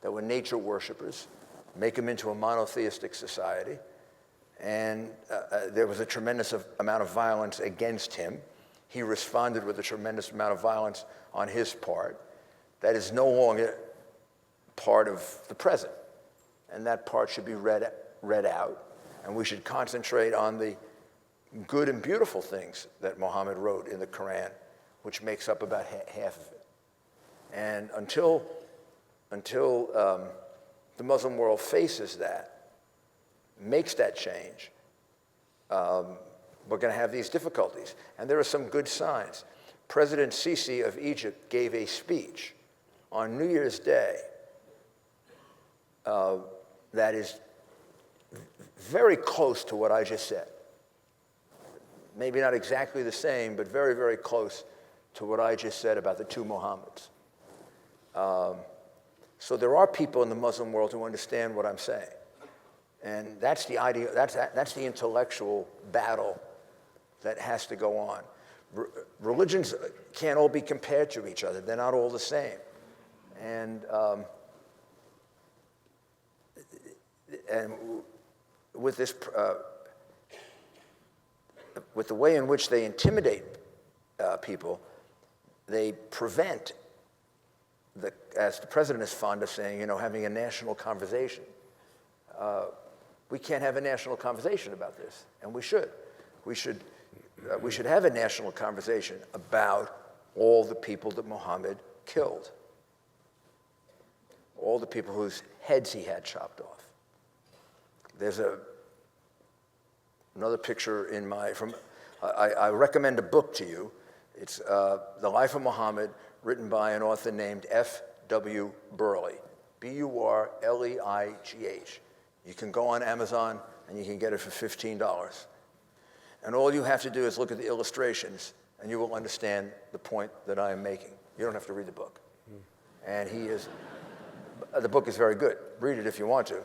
that were nature worshipers, make them into a monotheistic society. And there was a tremendous amount of violence against him. He responded with a tremendous amount of violence on his part. That is no longer part of the present. And that part should be read out. And we should concentrate on the good and beautiful things that Muhammad wrote in the Quran, which makes up about half of it. And until the Muslim world faces that, makes that change, we're going to have these difficulties. And there are some good signs. President Sisi of Egypt gave a speech on New Year's Day that is very close to what I just said. Maybe not exactly the same, but very, very close to what I just said about the two Muhammads. So there are people in the Muslim world who understand what I'm saying. And that's the idea, that's the intellectual battle that has to go on. Religions can't all be compared to each other. They're not all the same. And with this, with the way in which they intimidate people, they prevent, as the president is fond of saying, having a national conversation. We can't have a national conversation about this, and we should. We should have a national conversation about all the people that Muhammad killed, all the people whose heads he had chopped off. There's another picture in I recommend a book to you. It's The Life of Muhammad, written by an author named F.W. Burleigh, B-U-R-L-E-I-G-H. You can go on Amazon and you can get it for $15. And all you have to do is look at the illustrations and you will understand the point that I am making. You don't have to read the book. And the book is very good. Read it if you want to.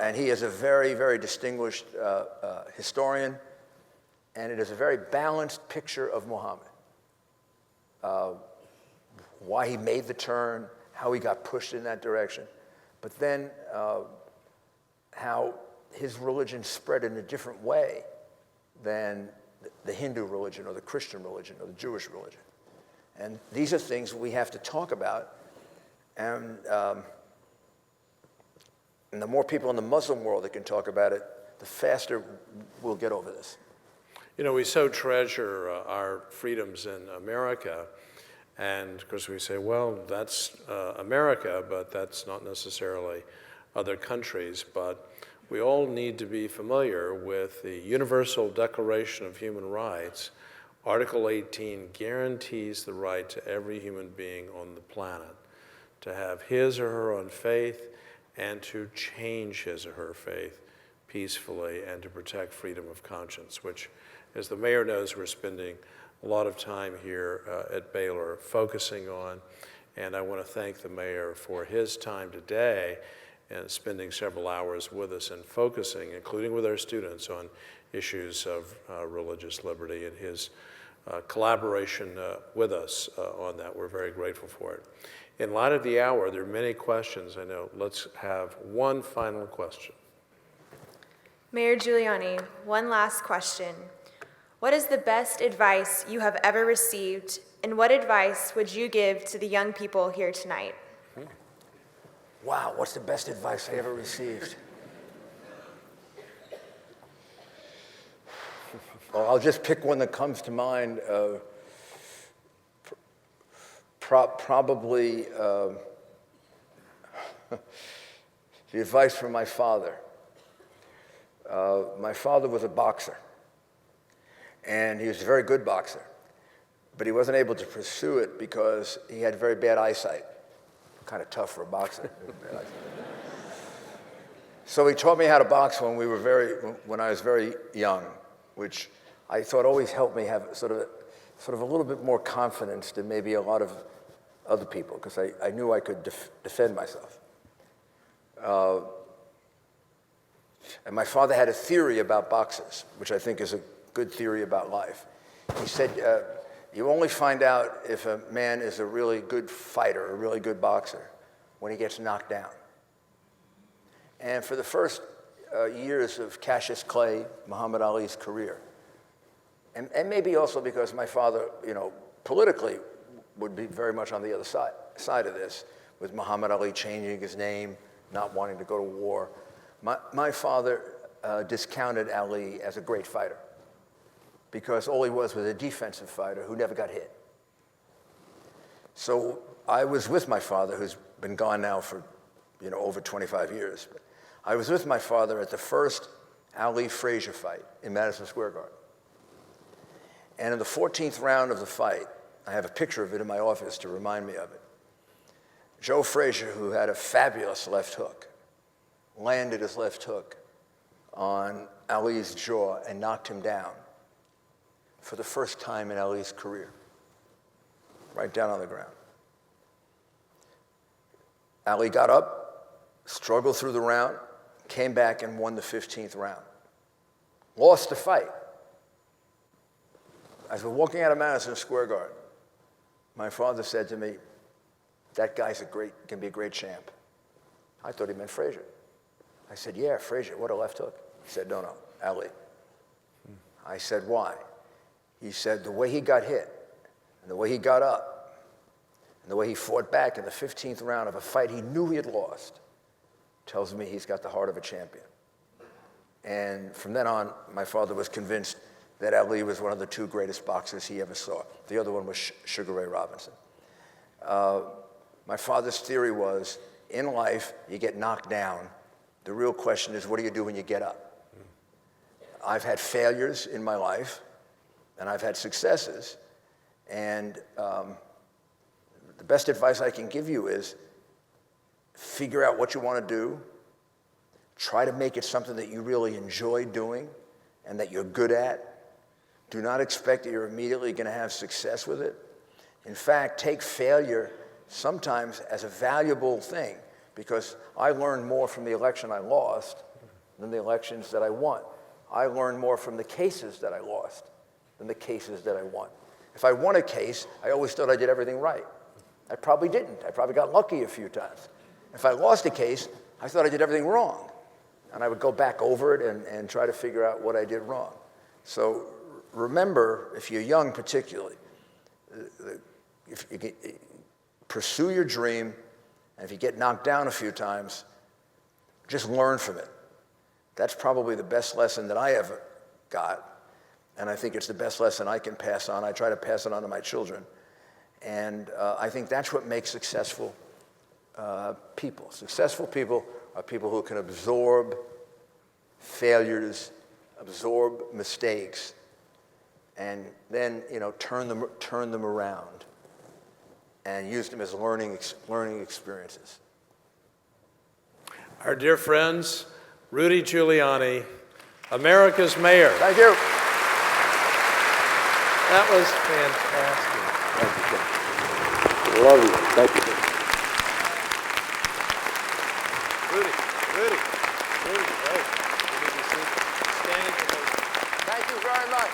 And he is a very, very distinguished historian, and it is a very balanced picture of Muhammad. Why he made the turn, how he got pushed in that direction, but then how his religion spread in a different way than the Hindu religion or the Christian religion or the Jewish religion. And these are things we have to talk about. And the more people in the Muslim world that can talk about it, the faster we'll get over this. We so treasure our freedoms in America, and of course we say, well, that's America, but that's not necessarily other countries. But we all need to be familiar with the Universal Declaration of Human Rights. Article 18 guarantees the right to every human being on the planet to have his or her own faith and to change his or her faith peacefully and to protect freedom of conscience, which, as the mayor knows, we're spending a lot of time here at Baylor focusing on. And I want to thank the mayor for his time today and spending several hours with us and focusing, including with our students, on issues of religious liberty and his collaboration with us on that. We're very grateful for it. In light of the hour, there are many questions, I know. Let's have one final question. Mayor Giuliani, one last question. What is the best advice you have ever received, and what advice would you give to the young people here tonight? Wow, what's the best advice I ever received? Well, I'll just pick one that comes to mind. Probably the advice from my father. My father was a boxer, and he was a very good boxer, but he wasn't able to pursue it because he had very bad eyesight. Kind of tough for a boxer. So he taught me how to box when I was very young, which I thought always helped me have sort of a little bit more confidence than maybe a lot of other people, because I knew I could defend myself. And my father had a theory about boxers, which I think is a good theory about life. He said, you only find out if a man is a really good fighter, a really good boxer, when he gets knocked down. And for the first years of Cassius Clay, Muhammad Ali's career, and maybe also because my father, politically would be very much on the other side of this, with Muhammad Ali changing his name, not wanting to go to war. My father discounted Ali as a great fighter because all he was a defensive fighter who never got hit. So I was with my father, who's been gone now for over 25 years. I was with my father at the first Ali-Frazier fight in Madison Square Garden. And in the 14th round of the fight, I have a picture of it in my office to remind me of it. Joe Frazier, who had a fabulous left hook, landed his left hook on Ali's jaw and knocked him down for the first time in Ali's career, right down on the ground. Ali got up, struggled through the round, came back and won the 15th round. Lost the fight. As we're walking out of Madison Square Garden, my father said to me, that guy's can be a great champ. I thought he meant Frazier. I said, yeah, Frazier, what a left hook. He said, no, Ali. I said, why? He said, the way he got hit, and the way he got up, and the way he fought back in the 15th round of a fight he knew he had lost, tells me he's got the heart of a champion. And from then on, my father was convinced that Ali was one of the two greatest boxers he ever saw. The other one was Sugar Ray Robinson. My father's theory was, in life, you get knocked down. The real question is, what do you do when you get up? I've had failures in my life, and I've had successes. And the best advice I can give you is figure out what you want to do. Try to make it something that you really enjoy doing and that you're good at. Do not expect that you're immediately going to have success with it. In fact, take failure sometimes as a valuable thing, because I learned more from the election I lost than the elections that I won. I learned more from the cases that I lost than the cases that I won. If I won a case, I always thought I did everything right. I probably didn't. I probably got lucky a few times. If I lost a case, I thought I did everything wrong. And I would go back over it and try to figure out what I did wrong. So remember, if you're young particularly, if you pursue your dream, and if you get knocked down a few times, just learn from it. That's probably the best lesson that I ever got, and I think it's the best lesson I can pass on. I try to pass it on to my children, and I think that's what makes successful people. Successful people are people who can absorb failures, absorb mistakes, and then turn them around and used them as learning experiences. Our dear friends, Rudy Giuliani, America's mayor. Thank you. That was fantastic. Thank you. Love you. Thank you. Rudy, wait. You need to sit. Standing ovation. Thank you very much.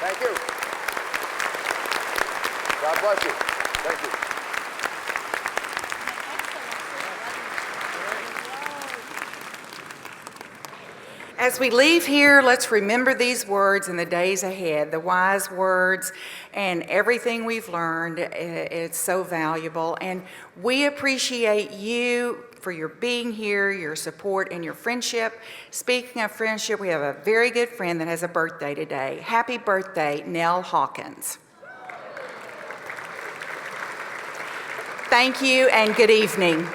Thank you. God bless you. Thank you. As we leave here, let's remember these words in the days ahead, the wise words and everything we've learned. It's so valuable. And we appreciate you for your being here, your support, and your friendship. Speaking of friendship, we have a very good friend that has a birthday today. Happy birthday, Nell Hawkins. Thank you and good evening.